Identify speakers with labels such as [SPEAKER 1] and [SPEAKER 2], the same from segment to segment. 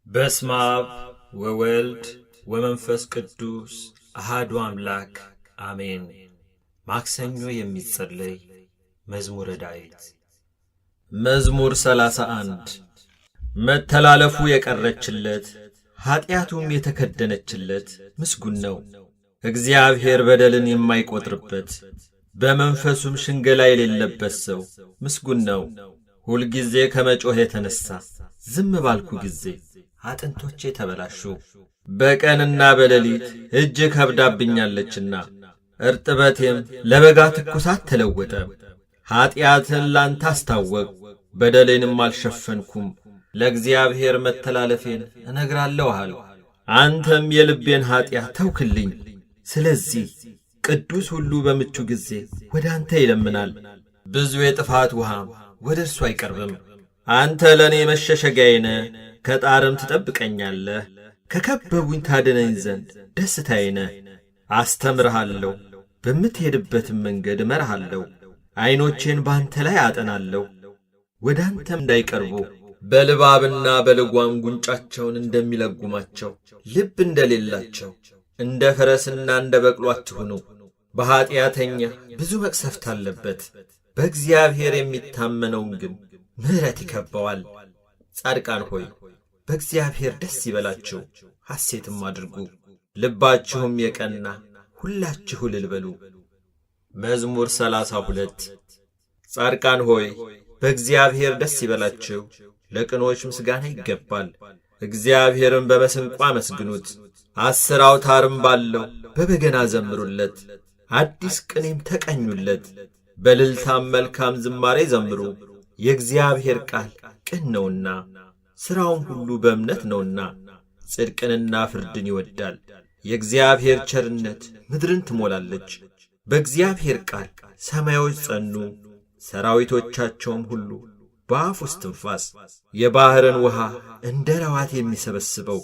[SPEAKER 1] በስመ አብ ወወልድ ወመንፈስ ቅዱስ አሐዱ አምላክ አሜን። ማክሰኞ የሚጸለይ መዝሙረ ዳዊት። መዝሙር 31 መተላለፉ የቀረችለት ኃጢአቱም የተከደነችለት ምስጉን ነው። እግዚአብሔር በደልን የማይቆጥርበት በመንፈሱም ሽንገላ የሌለበት ሰው ምስጉን ነው። ሁልጊዜ ከመጮህ የተነሣ ዝም ባልኩ ጊዜ አጥንቶቼ ተበላሹ። በቀንና በሌሊት እጅግ ከብዳብኛለችና እርጥበቴም ለበጋ ትኩሳት ተለወጠ። ኀጢአትን ላንተ አስታወቅሁ፣ በደሌንም አልሸፈንኩም። ለእግዚአብሔር መተላለፌን እነግራለሁ አልሁ፣ አንተም የልቤን ኀጢአት ተውክልኝ። ስለዚህ ቅዱስ ሁሉ በምቹ ጊዜ ወደ አንተ ይለምናል፣ ብዙ የጥፋት ውሃም ወደ እርሱ አይቀርብም። አንተ ለእኔ መሸሸጊያዬ ነህ፣ ከጣርም ትጠብቀኛለህ። ከከበቡኝ ታድነኝ ዘንድ ደስታዬ ነህ። አስተምርሃለሁ፣ በምትሄድበትም መንገድ እመራሃለሁ። ዐይኖቼን በአንተ ላይ አጠናለሁ፣ ወደ አንተም እንዳይቀርቡ። በልባብና በልጓም ጉንጫቸውን እንደሚለጉማቸው ልብ እንደሌላቸው እንደ ፈረስና እንደ በቅሎ አትሁኑ። በኀጢአተኛ ብዙ መቅሰፍት አለበት፣ በእግዚአብሔር የሚታመነውን ግን ምሕረት ይከበዋል። ጻድቃን ሆይ በእግዚአብሔር ደስ ይበላችሁ፣ ሐሴትም አድርጉ። ልባችሁም የቀና ሁላችሁ እልል በሉ። መዝሙር 32 ጻድቃን ሆይ በእግዚአብሔር ደስ ይበላችሁ፣ ለቅኖች ምስጋና ይገባል። እግዚአብሔርን በመሰንቆ አመስግኑት፣ 10 አውታርም ባለው በበገና ዘምሩለት። አዲስ ቅኔም ተቀኙለት፣ በእልልታም መልካም ዝማሬ ዘምሩ። የእግዚአብሔር ቃል ቅን ነውና ሥራውም ሁሉ በእምነት ነውና፣ ጽድቅንና ፍርድን ይወድዳል። የእግዚአብሔር ቸርነት ምድርን ትሞላለች። በእግዚአብሔር ቃል ሰማዮች ጸኑ፣ ሰራዊቶቻቸውም ሁሉ በአፉ እስትንፋስ። የባሕርን ውሃ እንደ ረዋት የሚሰበስበው፣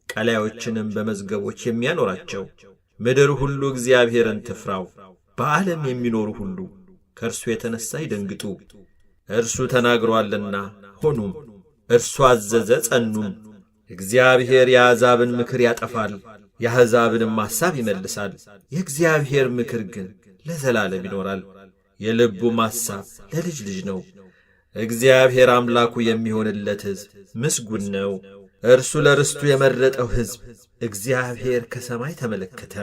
[SPEAKER 1] ቀላዮችንም በመዝገቦች የሚያኖራቸው። ምድር ሁሉ እግዚአብሔርን ትፍራው፣ በዓለም የሚኖሩ ሁሉ ከእርሱ የተነሣ ይደንግጡ። እርሱ ተናግሮአልና ሆኑም፣ እርሱ አዘዘ ጸኑም። እግዚአብሔር የአሕዛብን ምክር ያጠፋል፣ የአሕዛብንም ሐሳብ ይመልሳል። የእግዚአብሔር ምክር ግን ለዘላለም ይኖራል፣ የልቡም ሐሳብ ለልጅ ልጅ ነው። እግዚአብሔር አምላኩ የሚሆንለት ሕዝብ ምስጉን ነው። እርሱ ለርስቱ የመረጠው ሕዝብ። እግዚአብሔር ከሰማይ ተመለከተ፣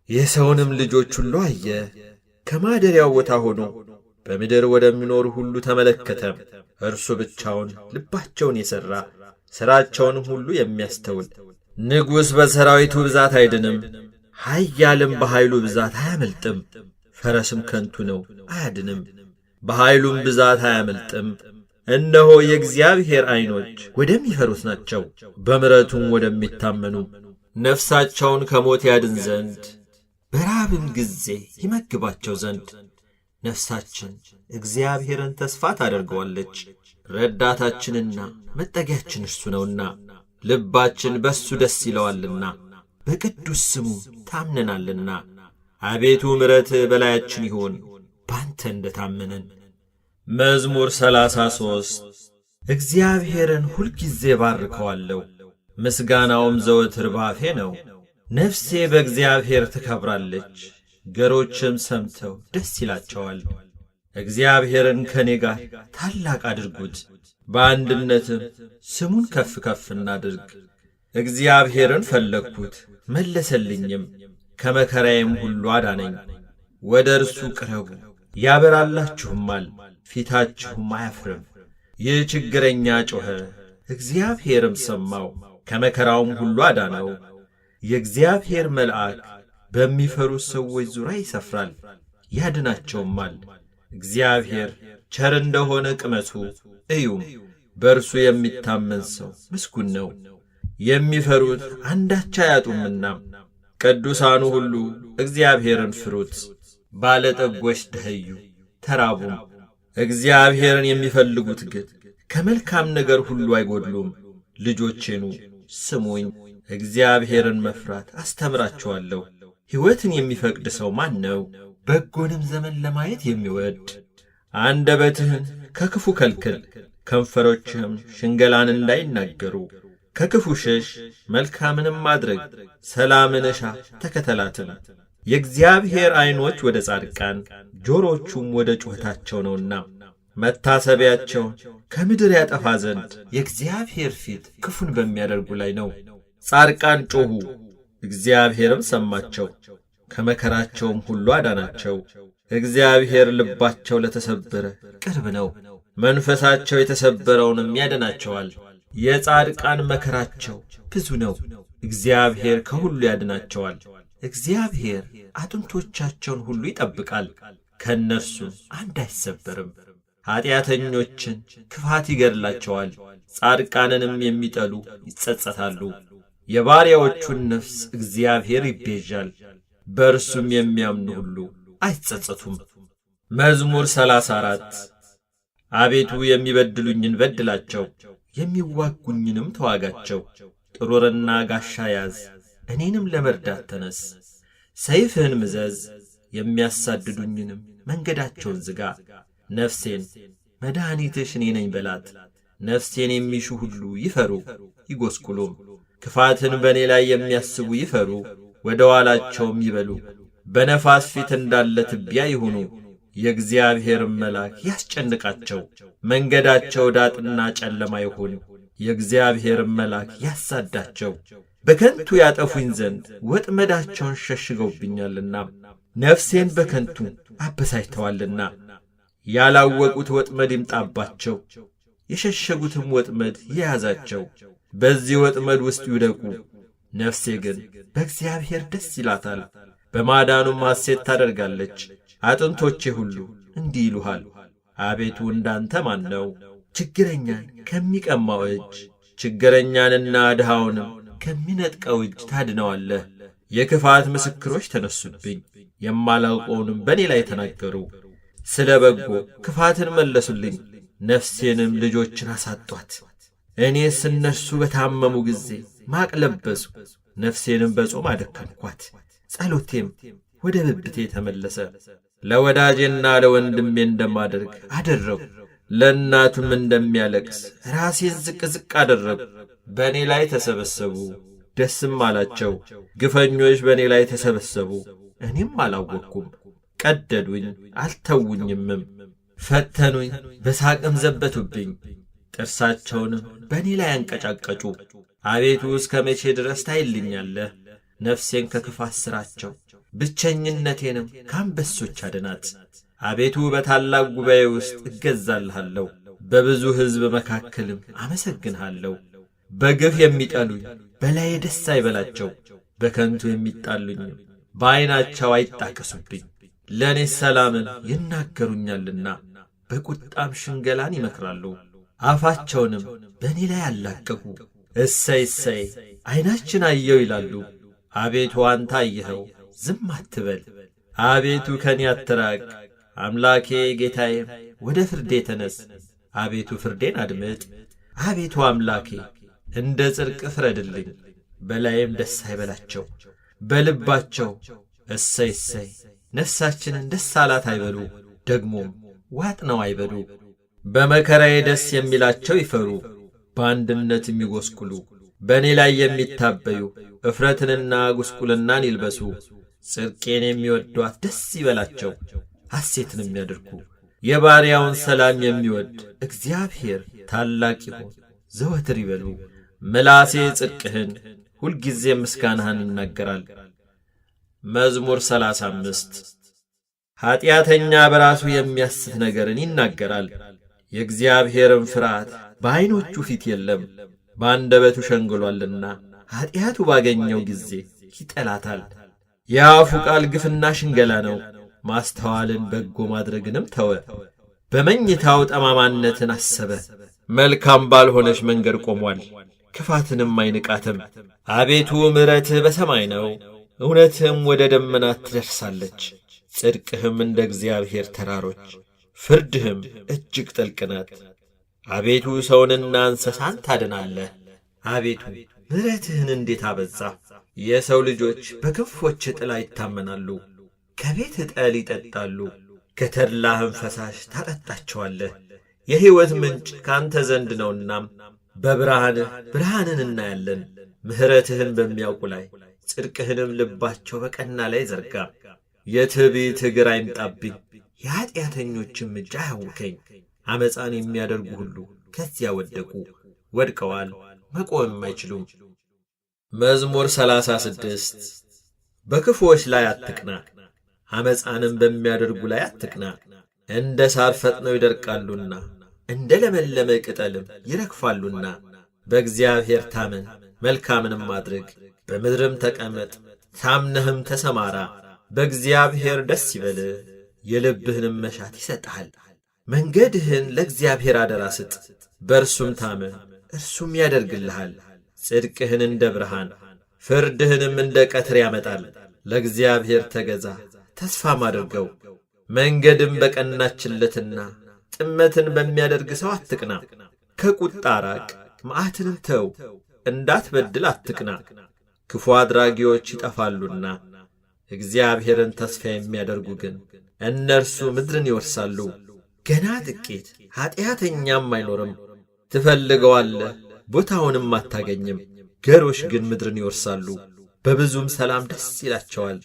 [SPEAKER 1] የሰውንም ልጆች ሁሉ አየ። ከማደሪያው ቦታ ሆኖ በምድር ወደሚኖሩ ሁሉ ተመለከተ። እርሱ ብቻውን ልባቸውን የሠራ ሥራቸውንም ሁሉ የሚያስተውል። ንጉሥ በሠራዊቱ ብዛት አይድንም፣ ኃያልም በኃይሉ ብዛት አያመልጥም። ፈረስም ከንቱ ነው አያድንም፣ በኃይሉም ብዛት አያመልጥም። እነሆ የእግዚአብሔር ዐይኖች ወደሚፈሩት ናቸው፣ በምሕረቱም ወደሚታመኑ። ነፍሳቸውን ከሞት ያድን ዘንድ በራብም ጊዜ ይመግባቸው ዘንድ። ነፍሳችን እግዚአብሔርን ተስፋ ታደርገዋለች፣ ረዳታችንና መጠጊያችን እርሱ ነውና። ልባችን በእሱ ደስ ይለዋልና፣ በቅዱስ ስሙ ታምነናልና። አቤቱ ምሕረትህ በላያችን ይሁን፣ ባንተ እንደ ታመንን። መዝሙር 33 እግዚአብሔርን ሁልጊዜ ባርከዋለሁ፣ ምስጋናውም ዘወትር ባፌ ነው። ነፍሴ በእግዚአብሔር ትከብራለች፣ ገሮችም ሰምተው ደስ ይላቸዋል። እግዚአብሔርን ከእኔ ጋር ታላቅ አድርጉት፣ በአንድነትም ስሙን ከፍ ከፍ እናድርግ። እግዚአብሔርን ፈለግሁት መለሰልኝም፣ ከመከራዬም ሁሉ አዳነኝ። ወደ እርሱ ቅረቡ ያበራላችሁማል፣ ፊታችሁም አያፍርም። ይህ ችግረኛ ጮኸ፣ እግዚአብሔርም ሰማው፣ ከመከራውም ሁሉ አዳነው። የእግዚአብሔር መልአክ በሚፈሩት ሰዎች ዙሪያ ይሰፍራል፣ ያድናቸውማል። እግዚአብሔር ቸር እንደሆነ ቅመሱ እዩም፣ በእርሱ የሚታመን ሰው ምስጉን ነው። የሚፈሩት አንዳች አያጡምና፣ ቅዱሳኑ ሁሉ እግዚአብሔርን ፍሩት። ባለጠጎች ደኸዩ ተራቡም፣ እግዚአብሔርን የሚፈልጉት ግን ከመልካም ነገር ሁሉ አይጐድሉም። ልጆቼኑ ስሙኝ፣ እግዚአብሔርን መፍራት አስተምራችኋለሁ። ሕይወትን የሚፈቅድ ሰው ማን ነው? በጎንም ዘመን ለማየት የሚወድ። አንደበትህን ከክፉ ከልክል፣ ከንፈሮችህም ሽንገላን እንዳይናገሩ። ከክፉ ሽሽ፣ መልካምንም ማድረግ፣ ሰላምን እሻ ተከተላትም። የእግዚአብሔር ዐይኖች ወደ ጻድቃን ጆሮቹም ወደ ጩኸታቸው ነውና መታሰቢያቸውን ከምድር ያጠፋ ዘንድ የእግዚአብሔር ፊት ክፉን በሚያደርጉ ላይ ነው። ጻድቃን ጮኹ፣ እግዚአብሔርም ሰማቸው፣ ከመከራቸውም ሁሉ አዳናቸው። እግዚአብሔር ልባቸው ለተሰበረ ቅርብ ነው፣ መንፈሳቸው የተሰበረውንም ያድናቸዋል። የጻድቃን መከራቸው ብዙ ነው፣ እግዚአብሔር ከሁሉ ያድናቸዋል። እግዚአብሔር አጥንቶቻቸውን ሁሉ ይጠብቃል፣ ከእነርሱም አንድ አይሰበርም። ኀጢአተኞችን ክፋት ይገድላቸዋል፣ ጻድቃንንም የሚጠሉ ይጸጸታሉ። የባሪያዎቹን ነፍስ እግዚአብሔር ይቤዣል፣ በእርሱም የሚያምኑ ሁሉ አይጸጸቱም። መዝሙር 34 አቤቱ የሚበድሉኝን በድላቸው፣ የሚዋጉኝንም ተዋጋቸው። ጥሩርና ጋሻ ያዝ፣ እኔንም ለመርዳት ተነስ። ሰይፍህን ምዘዝ፣ የሚያሳድዱኝንም መንገዳቸውን ዝጋ። ነፍሴን መድኃኒትሽ እኔ ነኝ በላት። ነፍሴን የሚሹ ሁሉ ይፈሩ ይጐስቁሉም። ክፋትን በእኔ ላይ የሚያስቡ ይፈሩ፣ ወደ ኋላቸውም ይበሉ። በነፋስ ፊት እንዳለ ትቢያ ይሁኑ። የእግዚአብሔርም መልአክ ያስጨንቃቸው፣ መንገዳቸው ዳጥና ጨለማ ይሁን። የእግዚአብሔርም መልአክ ያሳዳቸው፣ በከንቱ ያጠፉኝ ዘንድ ወጥመዳቸውን ሸሽገውብኛልና፣ ነፍሴን በከንቱ አበሳጭተዋልና። ያላወቁት ወጥመድ ይምጣባቸው፣ የሸሸጉትም ወጥመድ ይያዛቸው። በዚህ ወጥመድ ውስጥ ይውደቁ። ነፍሴ ግን በእግዚአብሔር ደስ ይላታል፣ በማዳኑም ሐሴት ታደርጋለች። አጥንቶቼ ሁሉ እንዲህ ይሉሃል፣ አቤቱ እንዳንተ ማን ነው? ችግረኛን ከሚቀማው እጅ፣ ችግረኛንና ድሃውንም ከሚነጥቀው እጅ ታድነዋለህ። የክፋት ምስክሮች ተነሱብኝ፣ የማላውቀውንም በእኔ ላይ ተናገሩ። ስለ በጎ ክፋትን መለሱልኝ፣ ነፍሴንም ልጆችን አሳጧት። እኔስ እነርሱ በታመሙ ጊዜ ማቅ ለበሱ፣ ነፍሴንም በጾም አደከምኳት። ጸሎቴም ወደ ብብቴ ተመለሰ። ለወዳጄና ለወንድሜ እንደማደርግ አደረጉ፣ ለእናቱም እንደሚያለቅስ ራሴን ዝቅ ዝቅ አደረጉ። በእኔ ላይ ተሰበሰቡ፣ ደስም አላቸው። ግፈኞች በእኔ ላይ ተሰበሰቡ፣ እኔም አላወቅኩም። ቀደዱኝ አልተውኝምም፣ ፈተኑኝ በሳቅም ዘበቱብኝ። ጥርሳቸውንም በእኔ ላይ አንቀጫቀጩ። አቤቱ እስከ መቼ ድረስ ታይልኛለህ? ነፍሴን ከክፋት ሥራቸው፣ ብቸኝነቴንም ከአንበሶች አድናት። አቤቱ በታላቅ ጉባኤ ውስጥ እገዛልሃለሁ፣ በብዙ ሕዝብ መካከልም አመሰግንሃለሁ። በግፍ የሚጠሉኝ በላዬ ደስ አይበላቸው፣ በከንቱ የሚጣሉኝም በዐይናቸው አይጣቀሱብኝ። ለእኔስ ሰላምን ይናገሩኛልና በቁጣም ሽንገላን ይመክራሉ። አፋቸውንም በእኔ ላይ አላቀቁ። እሰይ እሰይ ዐይናችን አየው ይላሉ። አቤቱ አንተ አየኸው፣ ዝም አትበል። አቤቱ ከኔ አትራቅ። አምላኬ ጌታዬም ወደ ፍርዴ ተነስ። አቤቱ ፍርዴን አድምጥ። አቤቱ አምላኬ እንደ ጽድቅ ፍረድልኝ። በላዬም ደስ አይበላቸው፣ በልባቸው እሰይ እሰይ ነፍሳችንን ደስ አላት አይበሉ፣ ደግሞም ዋጥነው አይበሉ። በመከራዬ ደስ የሚላቸው ይፈሩ፣ በአንድነት የሚጐስቁሉ። በእኔ ላይ የሚታበዩ እፍረትንና ጉስቁልናን ይልበሱ። ጽድቄን የሚወዷት ደስ ይበላቸው፣ ሐሴትን የሚያደርጉ። የባሪያውን ሰላም የሚወድ እግዚአብሔር ታላቅ ይሆን ዘወትር ይበሉ። ምላሴ ጽድቅህን ሁልጊዜ ምስጋናህን ይናገራል። መዝሙር 35 ኀጢአተኛ በራሱ የሚያስት ነገርን ይናገራል፣ የእግዚአብሔርም ፍርሃት በዐይኖቹ ፊት የለም። በአንደበቱ ሸንግሎአልና ኀጢአቱ ባገኘው ጊዜ ይጠላታል። የአፉ ቃል ግፍና ሽንገላ ነው፣ ማስተዋልን በጎ ማድረግንም ተወ። በመኝታው ጠማማነትን አሰበ፣ መልካም ባልሆነች መንገድ ቆሟል፣ ክፋትንም አይንቃትም። አቤቱ ምሕረትህ በሰማይ ነው፣ እውነትህም ወደ ደመናት ትደርሳለች። ጽድቅህም እንደ እግዚአብሔር ተራሮች፣ ፍርድህም እጅግ ጥልቅ ናት። አቤቱ ሰውንና እንስሳን ታድናለህ። አቤቱ ምሕረትህን እንዴት አበዛ! የሰው ልጆች በክንፎች ጥላ ይታመናሉ፣ ከቤት ጠል ይጠጣሉ፣ ከተድላህም ፈሳሽ ታጠጣቸዋለህ። የሕይወት ምንጭ ካንተ ዘንድ ነውና በብርሃንህ ብርሃንን እናያለን። ምሕረትህን በሚያውቁ ላይ ጽድቅህንም ልባቸው በቀና ላይ ዘርጋ። የትዕቢት እግር አይምጣብኝ፣ የኀጢአተኞችም እጅ አያውከኝ። ዓመፃን የሚያደርጉ ሁሉ ከዚያ ወደቁ፣ ወድቀዋል፣ መቆምም አይችሉም። መዝሙር 36 በክፉዎች ላይ አትቅና፣ ዓመፃንም በሚያደርጉ ላይ አትቅና። እንደ ሳር ፈጥነው ይደርቃሉና እንደ ለመለመ ቅጠልም ይረግፋሉና። በእግዚአብሔር ታመን፣ መልካምንም አድርግ፣ በምድርም ተቀመጥ፣ ታምነህም ተሰማራ። በእግዚአብሔር ደስ ይበልህ፣ የልብህንም መሻት ይሰጥሃል። መንገድህን ለእግዚአብሔር አደራ ስጥ፣ በእርሱም ታመን፣ እርሱም ያደርግልሃል። ጽድቅህን እንደ ብርሃን ፍርድህንም እንደ ቀትር ያመጣል። ለእግዚአብሔር ተገዛ፣ ተስፋም አድርገው። መንገድም በቀናችለትና ጥመትን በሚያደርግ ሰው አትቅና። ከቁጣ ራቅ፣ መዓትንም ተው፣ እንዳትበድል አትቅና። ክፉ አድራጊዎች ይጠፋሉና እግዚአብሔርን ተስፋ የሚያደርጉ ግን እነርሱ ምድርን ይወርሳሉ። ገና ጥቂት ኀጢአተኛም አይኖርም። ትፈልገዋለህ፣ ቦታውንም አታገኝም። ገሮች ግን ምድርን ይወርሳሉ፣ በብዙም ሰላም ደስ ይላቸዋል።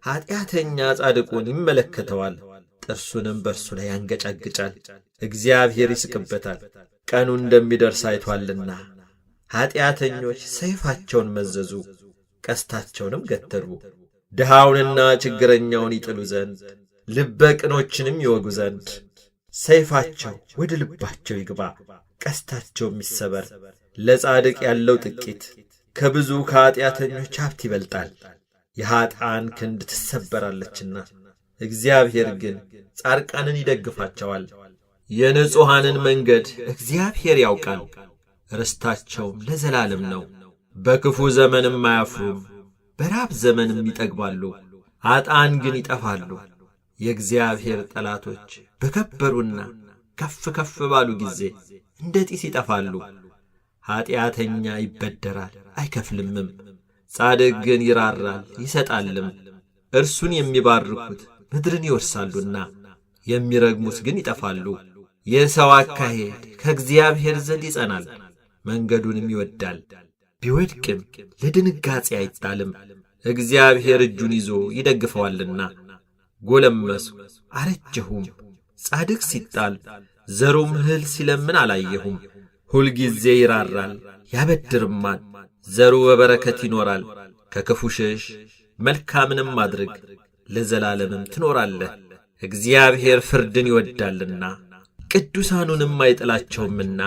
[SPEAKER 1] ኀጢአተኛ ጻድቁን ይመለከተዋል፣ ጥርሱንም በእርሱ ላይ ያንገጫግጫል። እግዚአብሔር ይስቅበታል፣ ቀኑ እንደሚደርስ አይቶአልና። ኀጢአተኞች ሰይፋቸውን መዘዙ፣ ቀስታቸውንም ገተሩ። ድሃውንና ችግረኛውን ይጥሉ ዘንድ ልበ ቅኖችንም ይወጉ ዘንድ። ሰይፋቸው ወደ ልባቸው ይግባ፣ ቀስታቸውም ይሰበር። ለጻድቅ ያለው ጥቂት ከብዙ ከኀጢአተኞች ሀብት ይበልጣል። የኀጥኣን ክንድ ትሰበራለችና እግዚአብሔር ግን ጻድቃንን ይደግፋቸዋል። የንጹሐንን መንገድ እግዚአብሔር ያውቃል፣ ርስታቸውም ለዘላለም ነው። በክፉ ዘመንም አያፍሩም፣ በራብ ዘመንም ይጠግባሉ። ኀጥኣን ግን ይጠፋሉ። የእግዚአብሔር ጠላቶች በከበሩና ከፍ ከፍ ባሉ ጊዜ እንደ ጢስ ይጠፋሉ። ኀጢአተኛ ይበደራል አይከፍልምም፣ ጻድቅ ግን ይራራል ይሰጣልም። እርሱን የሚባርኩት ምድርን ይወርሳሉና የሚረግሙት ግን ይጠፋሉ። የሰው አካሄድ ከእግዚአብሔር ዘንድ ይጸናል፣ መንገዱንም ይወድዳል። ቢወድቅም ለድንጋጼ አይጣልም፣ እግዚአብሔር እጁን ይዞ ይደግፈዋልና። ጎለመስኩ አረጀሁም፣ ጻድቅ ሲጣል ዘሩም እህል ሲለምን አላየሁም። ሁልጊዜ ይራራል ያበድርማል፣ ዘሩ በበረከት ይኖራል። ከክፉ ሽሽ፣ መልካምንም አድርግ፣ ለዘላለምም ትኖራለህ። እግዚአብሔር ፍርድን ይወድዳልና ቅዱሳኑንም አይጥላቸውምና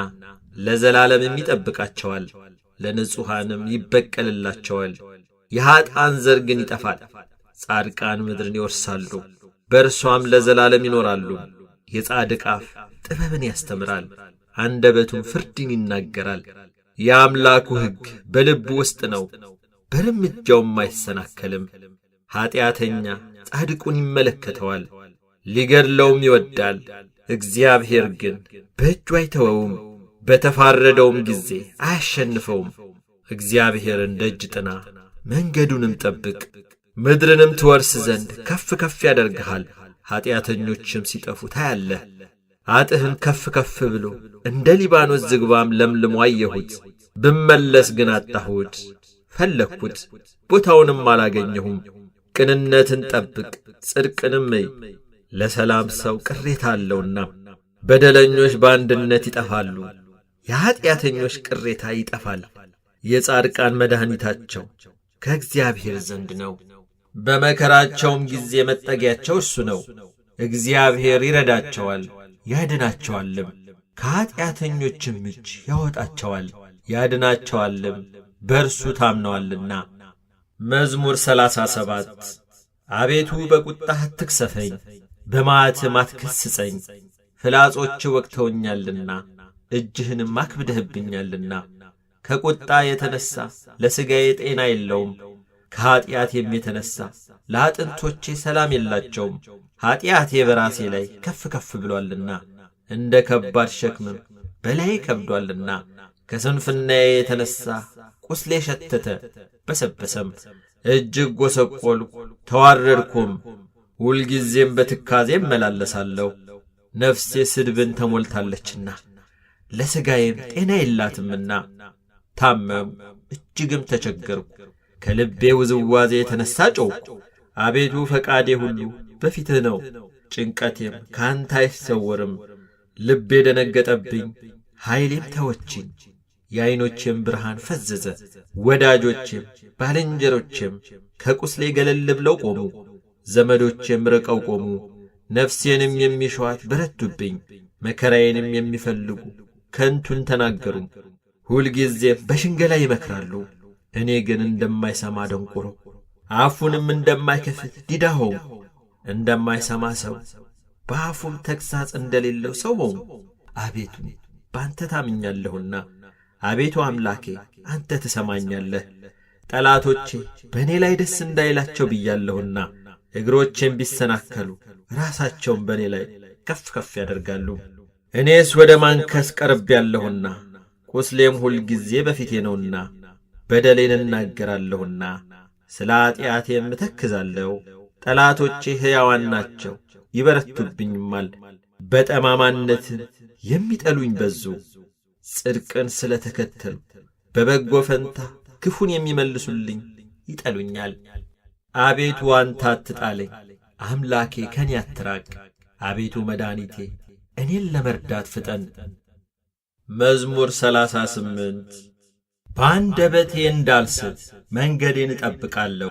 [SPEAKER 1] ለዘላለምም ይጠብቃቸዋል። ለንጹሐንም ይበቀልላቸዋል። የኀጥኣን ዘር ግን ይጠፋል፣ ጻድቃን ምድርን ይወርሳሉ፣ በእርሷም ለዘላለም ይኖራሉ። የጻድቅ አፍ ጥበብን ያስተምራል፣ አንደበቱም ፍርድን ይናገራል። የአምላኩ ሕግ በልቡ ውስጥ ነው፣ በርምጃውም አይሰናከልም። ኀጢአተኛ ጻድቁን ይመለከተዋል፣ ሊገድለውም ይወዳል። እግዚአብሔር ግን በእጁ አይተወውም፣ በተፋረደውም ጊዜ አያሸንፈውም። እግዚአብሔርን ደጅ ጥና፣ መንገዱንም ጠብቅ፣ ምድርንም ትወርስ ዘንድ ከፍ ከፍ ያደርግሃል። ኀጢአተኞችም ሲጠፉ ታያለህ። አጥህም ከፍ ከፍ ብሎ እንደ ሊባኖስ ዝግባም ለምልሞ አየሁት። ብመለስ ግን አጣሁት፣ ፈለግሁት፣ ቦታውንም አላገኘሁም። ቅንነትን ጠብቅ፣ ጽድቅንም እይ፣ ለሰላም ሰው ቅሬታ አለውና። በደለኞች በአንድነት ይጠፋሉ፣ የኀጢአተኞች ቅሬታ ይጠፋል። የጻድቃን መድኃኒታቸው ከእግዚአብሔር ዘንድ ነው፣ በመከራቸውም ጊዜ መጠጊያቸው እርሱ ነው። እግዚአብሔር ይረዳቸዋል ያድናቸዋልም፣ ከኀጢአተኞችም እጅ ያወጣቸዋል ያድናቸዋልም፣ በእርሱ ታምነዋልና። መዝሙር 37 አቤቱ በቁጣህ አትክሰፈኝ፣ በመዓትህም አትገሥጸኝ። ፍላጾች ወግተውኛልና እጅህንም አክብደህብኛልና። ከቁጣ የተነሣ ለሥጋዬ ጤና የለውም፣ ከኀጢአቴም የተነሣ ለአጥንቶቼ ሰላም የላቸውም። ኀጢአቴ በራሴ ላይ ከፍ ከፍ ብሎአልና እንደ ከባድ ሸክምም በላዬ ከብዶአልና። ከስንፍናዬ የተነሣ ቁስሌ ሸተተ በሰበሰም፣ እጅግ ጐሰቈልሁ ተዋረድኩም። ሁልጊዜም በትካዜ እመላለሳለሁ፣ ነፍሴ ስድብን ተሞልታለችና ለሥጋዬም ጤና የላትምና ታመም እጅግም ተቸገርኩ። ከልቤ ውዝዋዜ የተነሣ ጮኽኩ። አቤቱ ፈቃዴ ሁሉ በፊትህ ነው፣ ጭንቀቴም ከአንተ አይሰወርም። ልቤ ደነገጠብኝ፣ ኃይሌም ተወችኝ። የዐይኖቼም ብርሃን ፈዘዘ። ወዳጆቼም ባልንጀሮቼም ከቁስሌ ገለል ብለው ቆሙ። ዘመዶቼም ርቀው ቆሙ። ነፍሴንም የሚሿት በረቱብኝ። መከራዬንም የሚፈልጉ ከንቱን ተናገሩ። ሁልጊዜም በሽንገላ ይመክራሉ። እኔ ግን እንደማይሰማ ደንቆሮ፣ አፉንም እንደማይከፍት ዲዳ ሆንኩ። እንደማይሰማ ሰው በአፉም ተግሣጽ እንደሌለው ሰው ሆንኩ። አቤቱ በአንተ ታምኛለሁና፣ አቤቱ አምላኬ አንተ ትሰማኛለህ። ጠላቶቼ በእኔ ላይ ደስ እንዳይላቸው ብያለሁና፣ እግሮቼም ቢሰናከሉ ራሳቸውን በእኔ ላይ ከፍ ከፍ ያደርጋሉ። እኔስ ወደ ማንከስ ቀርቤያለሁና፣ ቁስሌም ሁል ጊዜ በፊቴ ነውና፣ በደሌን እናገራለሁና ስለ ኃጢአቴም እተክዛለሁ። ጠላቶቼ ሕያዋን ናቸው ይበረቱብኝማል። በጠማማነትም የሚጠሉኝ በዙ። ጽድቅን ስለ ተከተሉ በበጎ ፈንታ ክፉን የሚመልሱልኝ ይጠሉኛል። አቤቱ አንተ አትጣለኝ፣ አምላኬ ከኔ አትራቅ። አቤቱ መድኃኒቴ እኔን ለመርዳት ፍጠን። መዝሙር 38 በአንደበቴ እንዳልስት መንገዴን እጠብቃለሁ።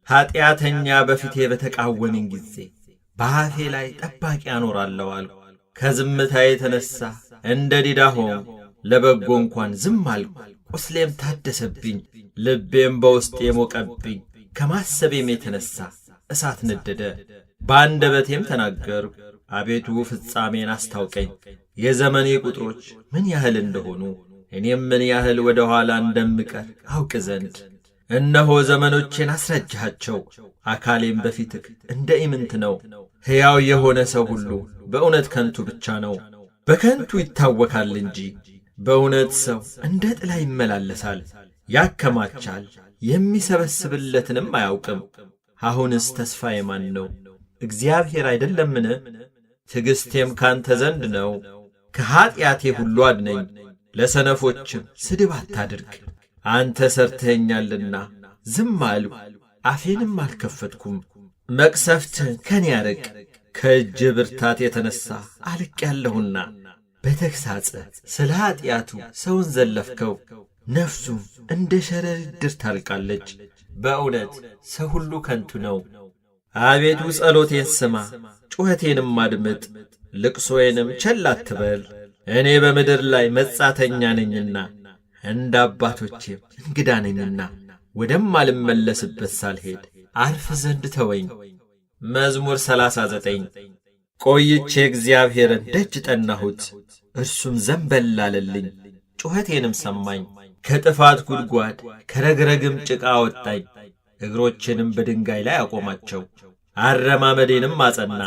[SPEAKER 1] ኀጢአተኛ በፊቴ በተቃወመኝ ጊዜ በአፌ ላይ ጠባቂ አኖራለሁ አልሁ። ከዝምታ የተነሣ እንደ ዲዳ ሆንኩ፣ ለበጎ እንኳን ዝም አልሁ። ቁስሌም ታደሰብኝ፣ ልቤም በውስጤ ሞቀብኝ። ከማሰቤም የተነሣ እሳት ነደደ። በአንደበቴም ተናገርሁ፣ አቤቱ ፍጻሜን አስታውቀኝ፣ የዘመኔ ቁጥሮች ምን ያህል እንደሆኑ እኔም ምን ያህል ወደ ኋላ እንደምቀር አውቅ ዘንድ። እነሆ ዘመኖቼን አስረጅሃቸው፣ አካሌም በፊትህ እንደ ኢምንት ነው። ሕያው የሆነ ሰው ሁሉ በእውነት ከንቱ ብቻ ነው፣ በከንቱ ይታወካል እንጂ። በእውነት ሰው እንደ ጥላ ይመላለሳል፣ ያከማቻል፣ የሚሰበስብለትንም አያውቅም። አሁንስ ተስፋዬ ማን ነው? እግዚአብሔር አይደለምን? ትዕግሥቴም ካንተ ዘንድ ነው። ከኀጢአቴ ሁሉ አድነኝ፣ ለሰነፎችም ስድብ አታድርግ። አንተ ሠርተኸኛልና ዝም አልሁ፣ አፌንም አልከፈትኩም። መቅሰፍትህን ከኔ ያርቅ፣ ከእጅ ብርታት የተነሣ አልቄአለሁና። በተግሣጽህ ስለ ኀጢአቱ ሰውን ዘለፍከው፣ ነፍሱም እንደ ሸረሪት ድር ታልቃለች። በእውነት ሰው ሁሉ ከንቱ ነው። አቤቱ ጸሎቴን ስማ፣ ጩኸቴንም አድምጥ፣ ልቅሶዬንም ቸል አትበል። እኔ በምድር ላይ መጻተኛ ነኝና እንደ አባቶቼም እንግዳ ነኝና ወደማልመለስበት ሳልሄድ አርፍ ዘንድ ተወኝ። መዝሙር 39 ቆይቼ እግዚአብሔርን ደጅ ጠናሁት፣ እርሱም ዘንበል አለልኝ፣ ጩኸቴንም ሰማኝ። ከጥፋት ጉድጓድ ከረግረግም ጭቃ አወጣኝ፣ እግሮቼንም በድንጋይ ላይ አቆማቸው፣ አረማመዴንም አጸና።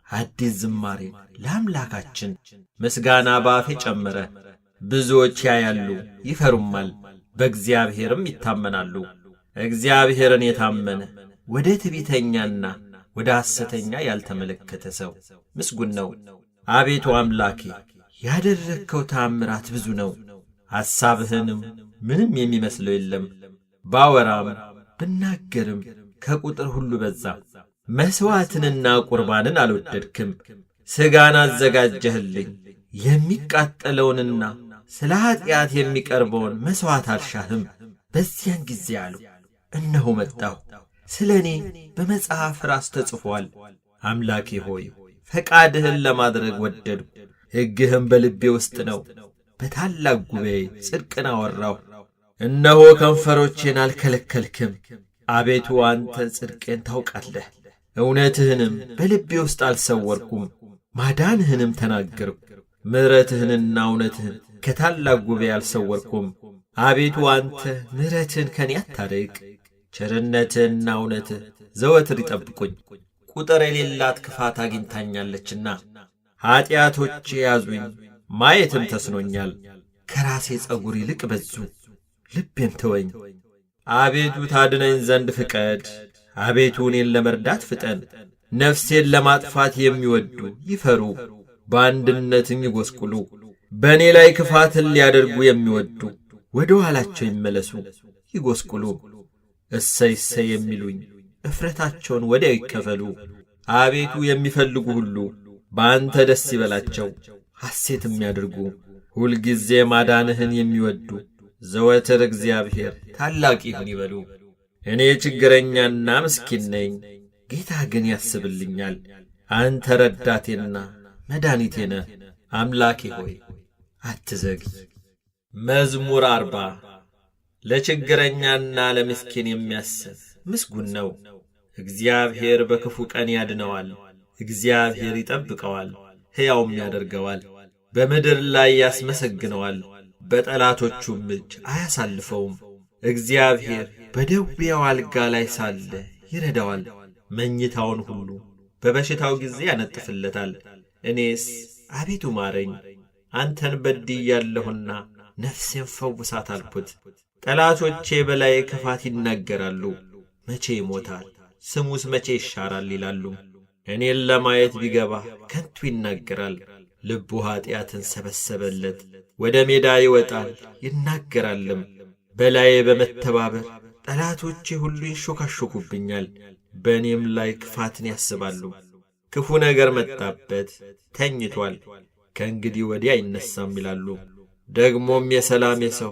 [SPEAKER 1] አዲስ ዝማሬ ለአምላካችን ምስጋና በአፌ ጨመረ። ብዙዎች ያያሉ ይፈሩማል፣ በእግዚአብሔርም ይታመናሉ። እግዚአብሔርን የታመነ ወደ ትዕቢተኛና ወደ ሐሰተኛ ያልተመለከተ ሰው ምስጉን ነው። አቤቱ አምላኬ ያደረግከው ተአምራት ብዙ ነው፣ ሐሳብህንም ምንም የሚመስለው የለም። ባወራም ብናገርም ከቁጥር ሁሉ በዛ። መሥዋዕትንና ቁርባንን አልወደድክም። ሥጋን አዘጋጀህልኝ፣ የሚቃጠለውንና ስለ ኀጢአት የሚቀርበውን መሥዋዕት አልሻህም። በዚያን ጊዜ አሉ፣ እነሆ መጣሁ። ስለ እኔ በመጽሐፍ ራስ ተጽፏል። አምላኬ ሆይ ፈቃድህን ለማድረግ ወደድሁ፣ ሕግህም በልቤ ውስጥ ነው። በታላቅ ጉባኤ ጽድቅን አወራሁ። እነሆ ከንፈሮቼን አልከለከልክም። አቤቱ አንተ ጽድቄን ታውቃለህ፣ እውነትህንም በልቤ ውስጥ አልሰወርኩም። ማዳንህንም ተናገርሁ፣ ምሕረትህንና እውነትህን ከታላቅ ጉባኤ አልሰወርኩም። አቤቱ አንተ ምሕረትህን ከኔ አታርቅ፣ ቸርነትህና እውነትህ ዘወትር ይጠብቁኝ። ቁጥር የሌላት ክፋት አግኝታኛለችና ኀጢአቶቼ ያዙኝ፣ ማየትም ተስኖኛል። ከራሴ ጸጉር ይልቅ በዙ፣ ልቤም ተወኝ። አቤቱ ታድነኝ ዘንድ ፍቀድ፣ አቤቱ እኔን ለመርዳት ፍጠን። ነፍሴን ለማጥፋት የሚወዱ ይፈሩ፣ በአንድነትም ይጐስቁሉ። በእኔ ላይ ክፋትን ሊያደርጉ የሚወዱ ወደ ኋላቸው ይመለሱ ይጐስቁሉ። እሰይ እሰይ የሚሉኝ እፍረታቸውን ወዲያው ይከፈሉ። አቤቱ የሚፈልጉ ሁሉ በአንተ ደስ ይበላቸው ሐሴት የሚያደርጉ። ሁልጊዜ ማዳንህን የሚወዱ ዘወትር እግዚአብሔር ታላቅ ይሁን ይበሉ። እኔ ችግረኛና ምስኪን ነኝ፣ ጌታ ግን ያስብልኛል። አንተ ረዳቴና መድኃኒቴ ነህ። አምላኬ ሆይ አትዘግይ። መዝሙር 40 ለችግረኛና ለምስኪን የሚያስብ ምስጉን ነው። እግዚአብሔር በክፉ ቀን ያድነዋል። እግዚአብሔር ይጠብቀዋል፣ ሕያውም ያደርገዋል። በምድር ላይ ያስመሰግነዋል፣ በጠላቶቹም እጅ አያሳልፈውም። እግዚአብሔር በደዌው አልጋ ላይ ሳለ ይረዳዋል፣ መኝታውን ሁሉ በበሽታው ጊዜ ያነጥፍለታል። እኔስ አቤቱ ማረኝ፣ አንተን በድያለሁና ነፍሴን ፈውሳት አልኩት። ጠላቶቼ በላይ ክፋት ይናገራሉ። መቼ ይሞታል? ስሙስ መቼ ይሻራል ይላሉ። እኔን ለማየት ቢገባ ከንቱ ይናገራል። ልቡ ኀጢአትን ሰበሰበለት። ወደ ሜዳ ይወጣል ይናገራልም። በላዬ በመተባበር ጠላቶቼ ሁሉ ይሾካሾኩብኛል። በእኔም ላይ ክፋትን ያስባሉ። ክፉ ነገር መጣበት፣ ተኝቷል፣ ከእንግዲህ ወዲህ አይነሳም ይላሉ። ደግሞም የሰላሜ ሰው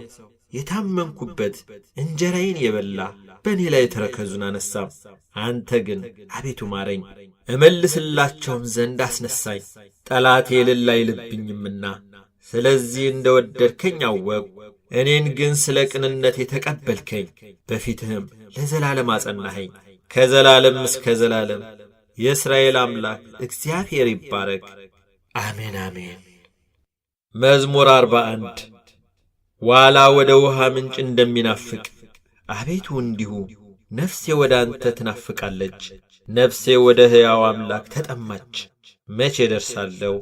[SPEAKER 1] የታመንኩበት እንጀራዬን የበላ በእኔ ላይ ተረከዙን አነሣ። አንተ ግን አቤቱ ማረኝ፣ እመልስላቸውም ዘንድ አስነሣኝ። ጠላቴ እልል አይልብኝምና ስለዚህ እንደ ወደድከኝ አወቅሁ። እኔን ግን ስለ ቅንነቴ ተቀበልከኝ፣ በፊትህም ለዘላለም አጸናኸኝ። ከዘላለም እስከ ዘላለም የእስራኤል አምላክ እግዚአብሔር ይባረክ። አሜን አሜን። መዝሙር 41 ዋላ ወደ ውሃ ምንጭ እንደሚናፍቅ አቤቱ እንዲሁ ነፍሴ ወደ አንተ ትናፍቃለች። ነፍሴ ወደ ሕያው አምላክ ተጠማች። መቼ ደርሳለሁ?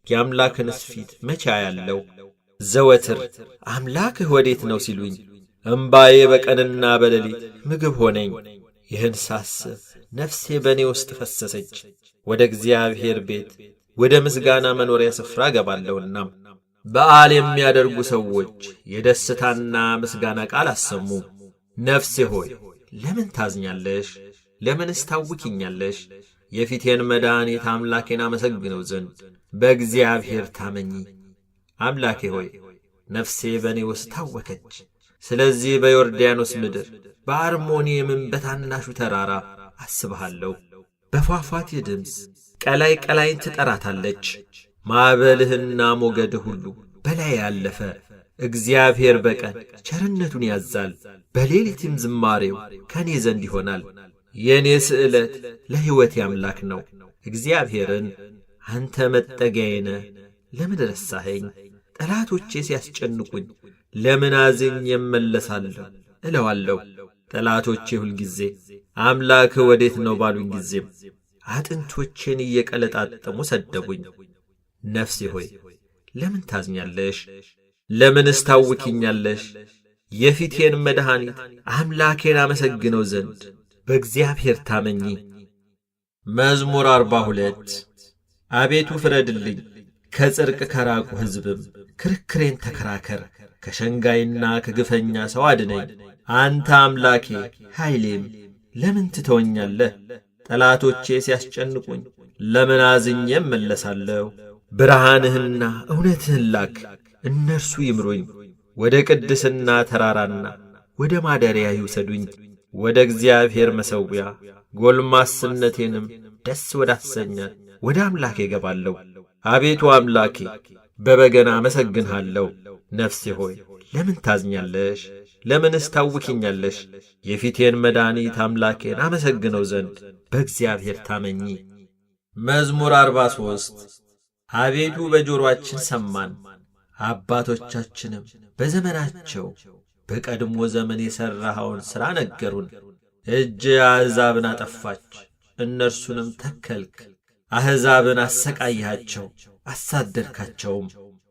[SPEAKER 1] የአምላክንስ ፊት መቼ አያለሁ? ዘወትር አምላክህ ወዴት ነው ሲሉኝ፣ እምባዬ በቀንና በሌሊት ምግብ ሆነኝ። ይህን ሳስብ ነፍሴ በእኔ ውስጥ ፈሰሰች። ወደ እግዚአብሔር ቤት ወደ ምስጋና መኖሪያ ስፍራ ገባለሁና። በዓል የሚያደርጉ ሰዎች የደስታና ምስጋና ቃል አሰሙ። ነፍሴ ሆይ ለምን ታዝኛለሽ? ለምንስ ታውኪኛለሽ? የፊቴን መድኃኒት አምላኬን አመሰግነው ዘንድ በእግዚአብሔር ታመኚ። አምላኬ ሆይ ነፍሴ በእኔ ውስጥ ታወከች። ስለዚህ በዮርዳኖስ ምድር በአርሞንየምም በታናሹ ተራራ አስብሃለሁ። በፏፏቴ ድምፅ ቀላይ ቀላይን ትጠራታለች። ማዕበልህና ሞገድህ ሁሉ በላይ ያለፈ። እግዚአብሔር በቀን ቸርነቱን ያዛል፣ በሌሊትም ዝማሬው ከእኔ ዘንድ ይሆናል። የእኔ ስእለት ለሕይወቴ አምላክ ነው። እግዚአብሔርን አንተ መጠጊያዬ ነህ ለምን ረሳኸኝ? ጠላቶቼ ሲያስጨንቁኝ ለምን አዝኜ እመለሳለሁ እለዋለሁ። ጠላቶቼ ሁልጊዜ አምላክህ ወዴት ነው ባሉኝ ጊዜም አጥንቶቼን እየቀለጣጠሙ ሰደቡኝ። ነፍሴ ሆይ ለምን ታዝኛለሽ? ለምንስ ታውኪኛለሽ? የፊቴን መድኃኒት አምላኬን አመሰግነው ዘንድ በእግዚአብሔር ታመኚ። መዝሙር 42 አቤቱ ፍረድልኝ፣ ከጽድቅ ከራቁ ሕዝብም ክርክሬን ተከራከር። ከሸንጋይና ከግፈኛ ሰው አድነኝ። አንተ አምላኬ ኃይሌም ለምን ትተወኛለህ? ጠላቶቼ ሲያስጨንቁኝ ለምን አዝኜ እመለሳለሁ? ብርሃንህና እውነትህን ላክ፣ እነርሱ ይምሩኝ። ወደ ቅድስና ተራራና ወደ ማደሪያ ይውሰዱኝ። ወደ እግዚአብሔር መሠዊያ ጎልማስነቴንም ደስ ወዳሰኛት ወደ አምላኬ እገባለሁ። አቤቱ አምላኬ በበገና አመሰግንሃለሁ። ነፍሴ ሆይ ለምን ታዝኛለሽ? ለምንስ ታውኪኛለሽ? የፊቴን መድኃኒት አምላኬን አመሰግነው ዘንድ በእግዚአብሔር ታመኚ። መዝሙር 43 አቤቱ በጆሮአችን ሰማን፣ አባቶቻችንም በዘመናቸው በቀድሞ ዘመን የሠራኸውን ሥራ ነገሩን። እጅ አሕዛብን አጠፋች፣ እነርሱንም ተከልክ። አሕዛብን አሰቃይሃቸው፣ አሳደድካቸውም።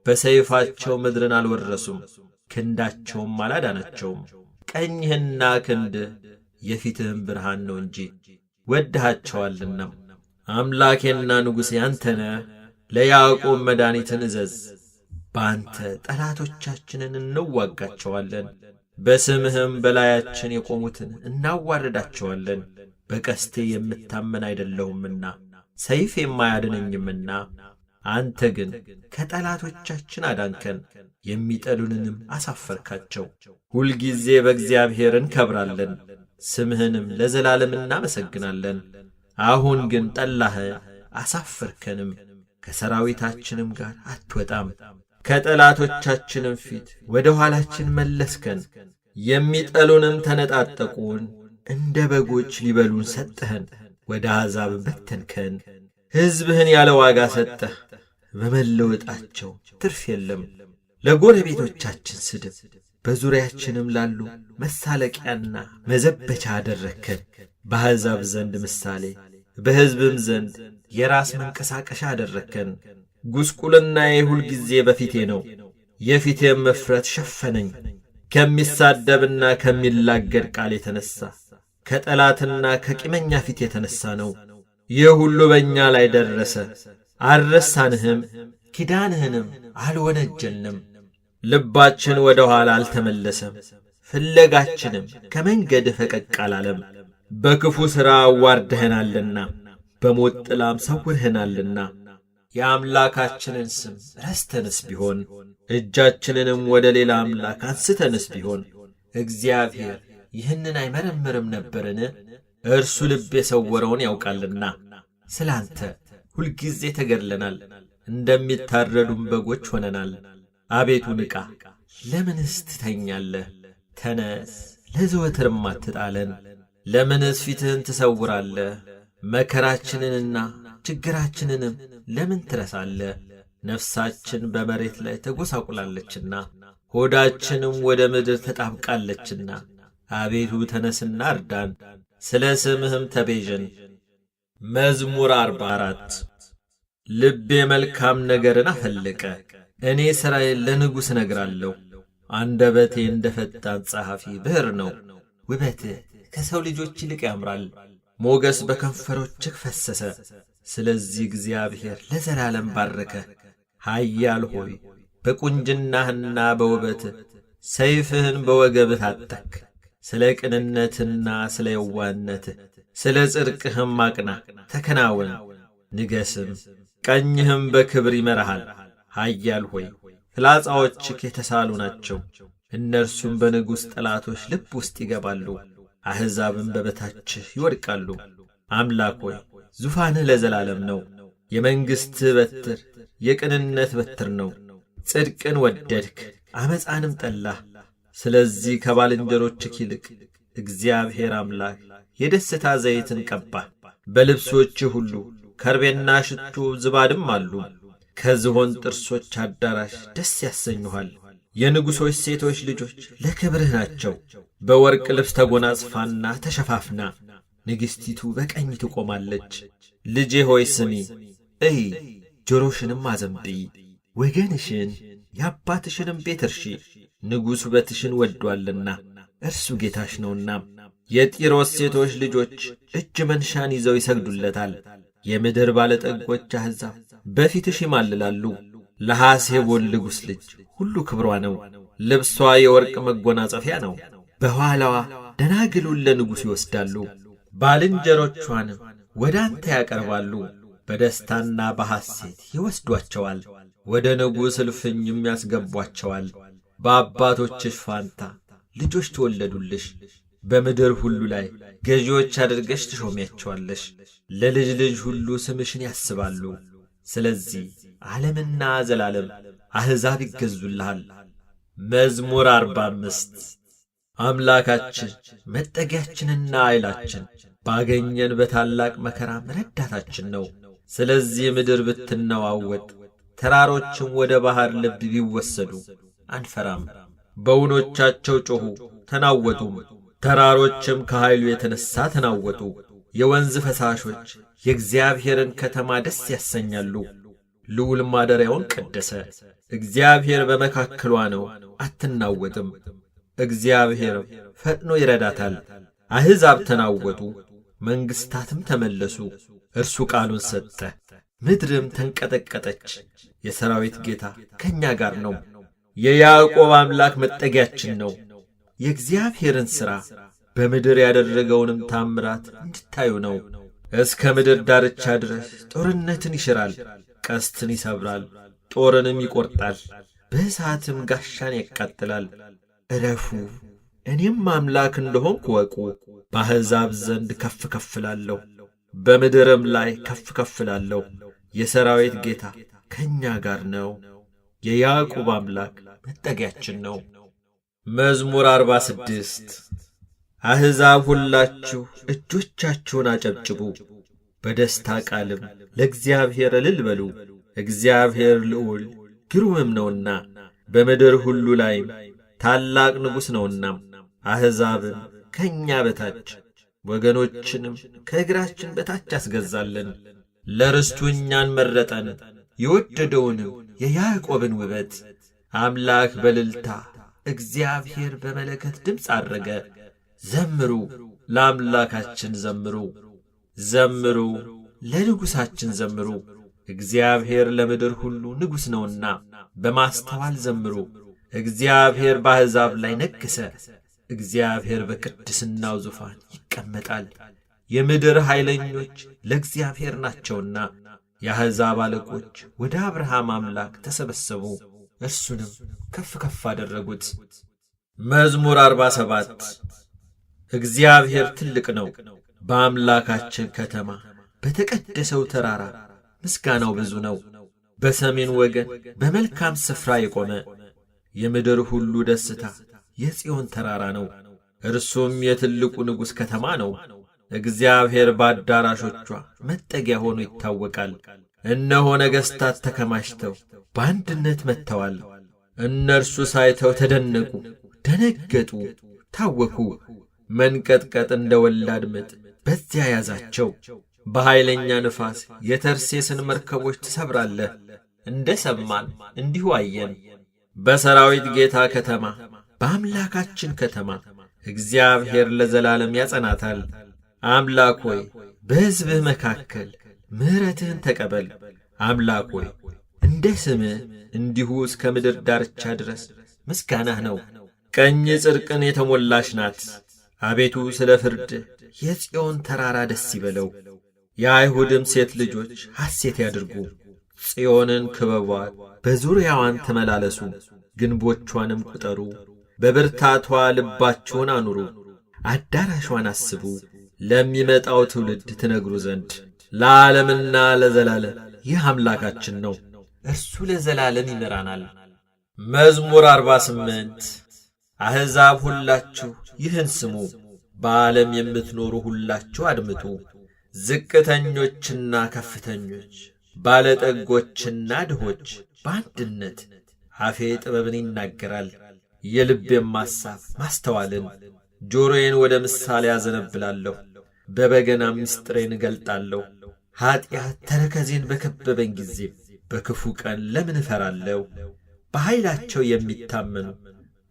[SPEAKER 1] በሰይፋቸው ምድርን አልወረሱም፣ ክንዳቸውም አላዳናቸውም። ቀኝህና ክንድህ የፊትህም ብርሃን ነው እንጂ ወድሃቸዋልና። አምላኬና ንጉሴ አንተ ነህ፣ ለያዕቆብ መድኃኒትን እዘዝ። በአንተ ጠላቶቻችንን እንዋጋቸዋለን፣ በስምህም በላያችን የቆሙትን እናዋርዳቸዋለን። በቀስቴ የምታመን አይደለሁምና ሰይፍ የማያድነኝምና፣ አንተ ግን ከጠላቶቻችን አዳንከን፣ የሚጠሉንንም አሳፈርካቸው። ሁልጊዜ በእግዚአብሔር እንከብራለን፣ ስምህንም ለዘላለም እናመሰግናለን። አሁን ግን ጠላህ አሳፈርከንም፣ ከሰራዊታችንም ጋር አትወጣም። ከጠላቶቻችንም ፊት ወደ ኋላችን መለስከን፣ የሚጠሉንም ተነጣጠቁን። እንደ በጎች ሊበሉን ሰጠህን፣ ወደ አሕዛብ በተንከን። ሕዝብህን ያለ ዋጋ ሰጠህ፣ በመለወጣቸው ትርፍ የለም። ለጎረቤቶቻችን ስድብ፣ በዙሪያችንም ላሉ መሳለቂያና መዘበቻ አደረግከን። በአሕዛብ ዘንድ ምሳሌ፣ በሕዝብም ዘንድ የራስ መንቀሳቀሻ አደረግከን። ጉስቁልናዬ ሁልጊዜ በፊቴ ነው፣ የፊቴም መፍረት ሸፈነኝ። ከሚሳደብና ከሚላገድ ቃል የተነሣ ከጠላትና ከቂመኛ ፊት የተነሣ ነው። ይህ ሁሉ በእኛ ላይ ደረሰ። አልረሳንህም፣ ኪዳንህንም አልወነጀልንም። ልባችን ወደ ኋላ አልተመለሰም፣ ፍለጋችንም ከመንገድህ ፈቀቅ አላለም። በክፉ ሥራ አዋርደኸናልና በሞት ጥላም ሰውርኸናልና፣ የአምላካችንን ስም ረስተንስ ቢሆን እጃችንንም ወደ ሌላ አምላክ አንስተንስ ቢሆን እግዚአብሔር ይህንን አይመረምርም ነበርን? እርሱ ልብ የሰወረውን ያውቃልና። ስለ አንተ ሁልጊዜ ተገድለናል፣ እንደሚታረዱም በጎች ሆነናል። አቤቱ ንቃ፣ ለምንስ ትተኛለህ? ተነስ፣ ለዘወትርም አትጣለን። ለምንስ ፊትህን ትሰውራለህ? መከራችንንና ችግራችንንም ለምን ትረሳለህ? ነፍሳችን በመሬት ላይ ተጐሳቁላለችና ሆዳችንም ወደ ምድር ተጣብቃለችና፣ አቤቱ ተነስና እርዳን፣ ስለ ስምህም ተቤዠን። መዝሙር 44 ልቤ መልካም ነገርን አፈለቀ፣ እኔ ሥራዬን ለንጉሥ እነግራለሁ። አንደበቴ እንደ ፈጣን ጸሐፊ ብዕር ነው። ውበትህ ከሰው ልጆች ይልቅ ያምራል፣ ሞገስ በከንፈሮችህ ፈሰሰ። ስለዚህ እግዚአብሔር ለዘላለም ባረከ። ኃያል ሆይ በቁንጅናህና በውበትህ ሰይፍህን በወገብህ አጠክ። ስለ ቅንነትና ስለ የዋነትህ ስለ ጽድቅህም አቅና፣ ተከናወን፣ ንገስም፣ ቀኝህም በክብር ይመራሃል። ኃያል ሆይ ፍላጻዎችህ የተሳሉ ናቸው፣ እነርሱም በንጉሥ ጠላቶች ልብ ውስጥ ይገባሉ፣ አሕዛብም በበታችህ ይወድቃሉ። አምላክ ሆይ ዙፋንህ ለዘላለም ነው፣ የመንግሥትህ በትር የቅንነት በትር ነው። ጽድቅን ወደድክ፣ ዓመፃንም ጠላህ። ስለዚህ ከባልንጀሮችህ ይልቅ እግዚአብሔር አምላክ የደስታ ዘይትን ቀባህ። በልብሶችህ ሁሉ ከርቤና ሽቱ ዝባድም አሉ። ከዝሆን ጥርሶች አዳራሽ ደስ ያሰኙሃል። የንጉሶች ሴቶች ልጆች ለክብርህ ናቸው። በወርቅ ልብስ ተጐናጽፋና ተሸፋፍና ንግሥቲቱ በቀኝ ትቆማለች። ልጄ ሆይ ስሚ፣ እይ፣ ጆሮሽንም አዘንብዪ። ወገንሽን የአባትሽንም ቤት እርሺ። ንጉሥ ውበትሽን ወድዶአልና እርሱ ጌታሽ ነውና። የጢሮስ ሴቶች ልጆች እጅ መንሻን ይዘው ይሰግዱለታል። የምድር ባለጠጎች አሕዛብ በፊትሽ ይማልላሉ። ለሐሴቦን ንጉሥ ልጅ ሁሉ ክብሯ ነው። ልብሷ የወርቅ መጐናጸፊያ ነው። በኋላዋ ደናግሉን ለንጉሡ ይወስዳሉ፣ ባልንጀሮቿንም ወደ አንተ ያቀርባሉ። በደስታና በሐሴት ይወስዷቸዋል፣ ወደ ንጉሥ እልፍኝም ያስገቧቸዋል። በአባቶችሽ ፋንታ ልጆች ትወለዱልሽ፣ በምድር ሁሉ ላይ ገዢዎች አድርገሽ ትሾሚያቸዋለሽ። ለልጅ ልጅ ሁሉ ስምሽን ያስባሉ። ስለዚህ ዓለምና ዘላለም አሕዛብ ይገዙልሃል። መዝሙር 45 አምላካችን መጠጊያችንና ኃይላችን፣ ባገኘን በታላቅ መከራም ረዳታችን ነው። ስለዚህ ምድር ብትነዋወጥ ተራሮችም ወደ ባሕር ልብ ቢወሰዱ አንፈራም። በውኖቻቸው ጮኹ ተናወጡም፣ ተራሮችም ከኃይሉ የተነሣ ተናወጡ። የወንዝ ፈሳሾች የእግዚአብሔርን ከተማ ደስ ያሰኛሉ። ልዑል ማደሪያውን ቀደሰ። እግዚአብሔር በመካከሏ ነው፣ አትናወጥም። እግዚአብሔር ፈጥኖ ይረዳታል። አሕዛብ ተናወጡ፣ መንግሥታትም ተመለሱ። እርሱ ቃሉን ሰጠ፣ ምድርም ተንቀጠቀጠች። የሰራዊት ጌታ ከእኛ ጋር ነው። የያዕቆብ አምላክ መጠጊያችን ነው። የእግዚአብሔርን ሥራ በምድር ያደረገውንም ታምራት እንድታዩ ነው። እስከ ምድር ዳርቻ ድረስ ጦርነትን ይሽራል፣ ቀስትን ይሰብራል፣ ጦርንም ይቈርጣል፣ በእሳትም ጋሻን ያቃጥላል። ዕረፉ፣ እኔም አምላክ እንደሆንኩ እወቁ። በአሕዛብ ዘንድ ከፍ ከፍ እላለሁ፣ በምድርም ላይ ከፍ ከፍ እላለሁ። የሰራዊት ጌታ ከእኛ ጋር ነው። የያዕቆብ አምላክ መጠጊያችን ነው። መዝሙር 46 አሕዛብ ሁላችሁ እጆቻችሁን አጨብጭቡ፣ በደስታ ቃልም ለእግዚአብሔር እልል በሉ። እግዚአብሔር ልዑል ግሩምም ነውና በምድር ሁሉ ላይም ታላቅ ንጉሥ ነውና። አሕዛብን ከእኛ በታች ወገኖችንም ከእግራችን በታች አስገዛለን። ለርስቱ እኛን መረጠን፣ የወደደውንም የያዕቆብን ውበት። አምላክ በእልልታ እግዚአብሔር በመለከት ድምፅ ዐረገ። ዘምሩ፣ ለአምላካችን ዘምሩ፣ ዘምሩ፣ ለንጉሣችን ዘምሩ። እግዚአብሔር ለምድር ሁሉ ንጉሥ ነውና በማስተዋል ዘምሩ። እግዚአብሔር በአሕዛብ ላይ ነገሠ። እግዚአብሔር በቅድስናው ዙፋን ይቀመጣል። የምድር ኃይለኞች ለእግዚአብሔር ናቸውና የአሕዛብ አለቆች ወደ አብርሃም አምላክ ተሰበሰቡ፣ እርሱንም ከፍ ከፍ አደረጉት። መዝሙር 47 እግዚአብሔር ትልቅ ነው፣ በአምላካችን ከተማ በተቀደሰው ተራራ ምስጋናው ብዙ ነው። በሰሜን ወገን በመልካም ስፍራ የቆመ የምድር ሁሉ ደስታ የጽዮን ተራራ ነው። እርሱም የትልቁ ንጉሥ ከተማ ነው። እግዚአብሔር በአዳራሾቿ መጠጊያ ሆኖ ይታወቃል። እነሆ ነገሥታት ተከማችተው በአንድነት መጥተዋል። እነርሱ ሳይተው ተደነቁ፣ ደነገጡ፣ ታወኩ። መንቀጥቀጥ እንደ ወላድ ምጥ በዚያ ያዛቸው። በኃይለኛ ንፋስ የተርሴስን መርከቦች ትሰብራለህ። እንደ ሰማን እንዲሁ አየን። በሰራዊት ጌታ ከተማ በአምላካችን ከተማ እግዚአብሔር ለዘላለም ያጸናታል። አምላክ ሆይ በሕዝብህ መካከል ምሕረትህን ተቀበል። አምላክ ሆይ እንደ ስምህ እንዲሁ እስከ ምድር ዳርቻ ድረስ ምስጋናህ ነው። ቀኝ ጽድቅን የተሞላች ናት። አቤቱ ስለ ፍርድህ የጽዮን ተራራ ደስ ይበለው። የአይሁድም ሴት ልጆች ሐሴት ያድርጉ። ጽዮንን ክበቧት፣ በዙሪያዋን ተመላለሱ፣ ግንቦቿንም ቁጠሩ። በብርታቷ ልባችሁን አኑሩ፣ አዳራሿን አስቡ፣ ለሚመጣው ትውልድ ትነግሩ ዘንድ። ለዓለምና ለዘላለም ይህ አምላካችን ነው፣ እርሱ ለዘላለም ይመራናል። መዝሙር 48 አሕዛብ ሁላችሁ ይህን ስሙ፣ በዓለም የምትኖሩ ሁላችሁ አድምጡ። ዝቅተኞችና ከፍተኞች፣ ባለጠጎችና ድሆች በአንድነት አፌ ጥበብን ይናገራል፣ የልቤም ማሳብ ማስተዋልን። ጆሮዬን ወደ ምሳሌ አዘነብላለሁ፣ በበገና ምስጢሬን እገልጣለሁ። ኀጢአት ተረከዜን በከበበኝ ጊዜ በክፉ ቀን ለምን እፈራለሁ? በኃይላቸው የሚታመኑ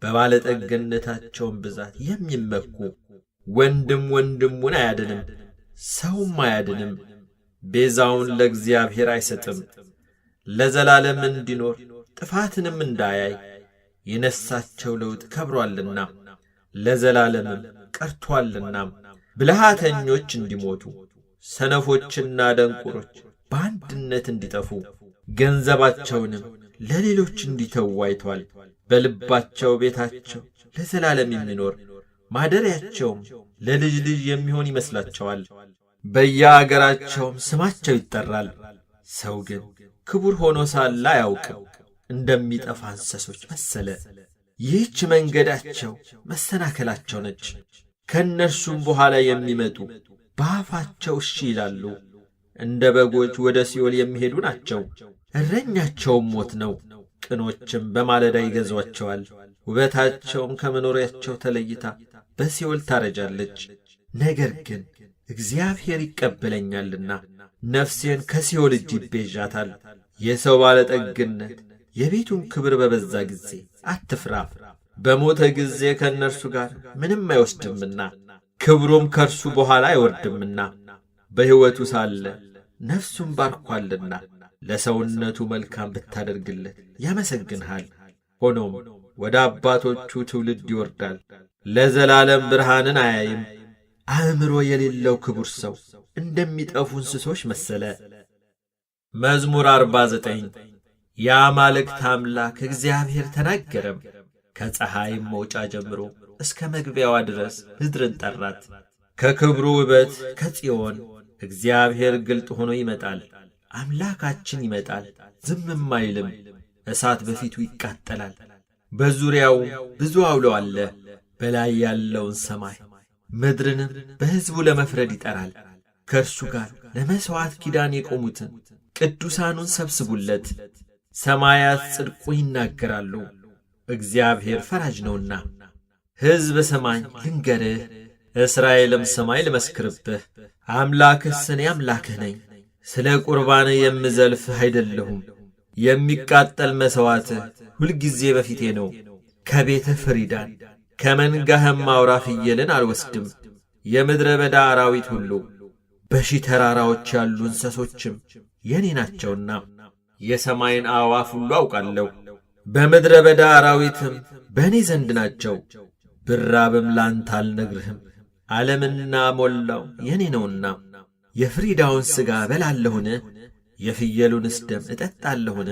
[SPEAKER 1] በባለጠግነታቸውም ብዛት የሚመኩ ወንድም ወንድሙን አያድንም፣ ሰውም አያድንም። ቤዛውን ለእግዚአብሔር አይሰጥም፣ ለዘላለም እንዲኖር ጥፋትንም እንዳያይ። የነሳቸው ለውጥ ከብሮአልና ለዘላለምም ቀርቶአልና። ብልሃተኞች እንዲሞቱ ሰነፎችና ደንቆሮች በአንድነት እንዲጠፉ ገንዘባቸውንም ለሌሎች እንዲተዉ አይቶአል። በልባቸው ቤታቸው ለዘላለም የሚኖር ማደሪያቸውም ለልጅ ልጅ የሚሆን ይመስላቸዋል። በየአገራቸውም ስማቸው ይጠራል። ሰው ግን ክቡር ሆኖ ሳለ አያውቅም፣ እንደሚጠፋ እንስሶች መሰለ። ይህች መንገዳቸው መሰናከላቸው ነች። ከእነርሱም በኋላ የሚመጡ በአፋቸው እሺ ይላሉ። እንደ በጎች ወደ ሲኦል የሚሄዱ ናቸው፣ እረኛቸውም ሞት ነው። ቅኖችም በማለዳ ይገዟቸዋል፣ ውበታቸውም ከመኖሪያቸው ተለይታ በሲኦል ታረጃለች። ነገር ግን እግዚአብሔር ይቀበለኛልና ነፍሴን ከሲኦል እጅ ይቤዣታል። የሰው ባለጠግነት የቤቱን ክብር በበዛ ጊዜ አትፍራ። በሞተ ጊዜ ከእነርሱ ጋር ምንም አይወስድምና ክብሩም ከእርሱ በኋላ አይወርድምና። በሕይወቱ ሳለ ነፍሱን ባርኳልና ለሰውነቱ መልካም ብታደርግለት ያመሰግንሃል። ሆኖም ወደ አባቶቹ ትውልድ ይወርዳል፣ ለዘላለም ብርሃንን አያይም። አእምሮ የሌለው ክቡር ሰው እንደሚጠፉ እንስሶች መሰለ። መዝሙር 49 የአማልክት አምላክ እግዚአብሔር ተናገረም። ከፀሐይም መውጫ ጀምሮ እስከ መግቢያዋ ድረስ ምድርን ጠራት። ከክብሩ ውበት ከጽዮን እግዚአብሔር ግልጥ ሆኖ ይመጣል። አምላካችን ይመጣል፣ ዝምም አይልም። እሳት በፊቱ ይቃጠላል፣ በዙሪያው ብዙ አውሎ አለ። በላይ ያለውን ሰማይ ምድርንም በሕዝቡ ለመፍረድ ይጠራል። ከእርሱ ጋር ለመሥዋዕት ኪዳን የቆሙትን ቅዱሳኑን ሰብስቡለት። ሰማያት ጽድቁ ይናገራሉ፣ እግዚአብሔር ፈራጅ ነውና። ሕዝብ ሰማኝ ልንገርህ፣ እስራኤልም ሰማይ ልመስክርብህ። አምላክስ እኔ አምላክህ ነኝ፣ ስለ ቁርባን የምዘልፍህ አይደለሁም። የሚቃጠል መሥዋዕትህ ሁልጊዜ በፊቴ ነው። ከቤተ ፍሪዳን ከመንጋህም አውራ ፍየልን አልወስድም። የምድረ በዳ አራዊት ሁሉ በሺህ ተራራዎች ያሉ እንስሶችም የኔ ናቸውና የሰማይን አዕዋፍ ሁሉ አውቃለሁ። በምድረ በዳ አራዊትም በእኔ ዘንድ ናቸው። ብራብም ላንተ አልነግርህም፣ ዓለምና ሞላው የኔ ነውና። የፍሪዳውን ሥጋ በላለሁን? የፍየሉንስ ደም እጠጣለሁን?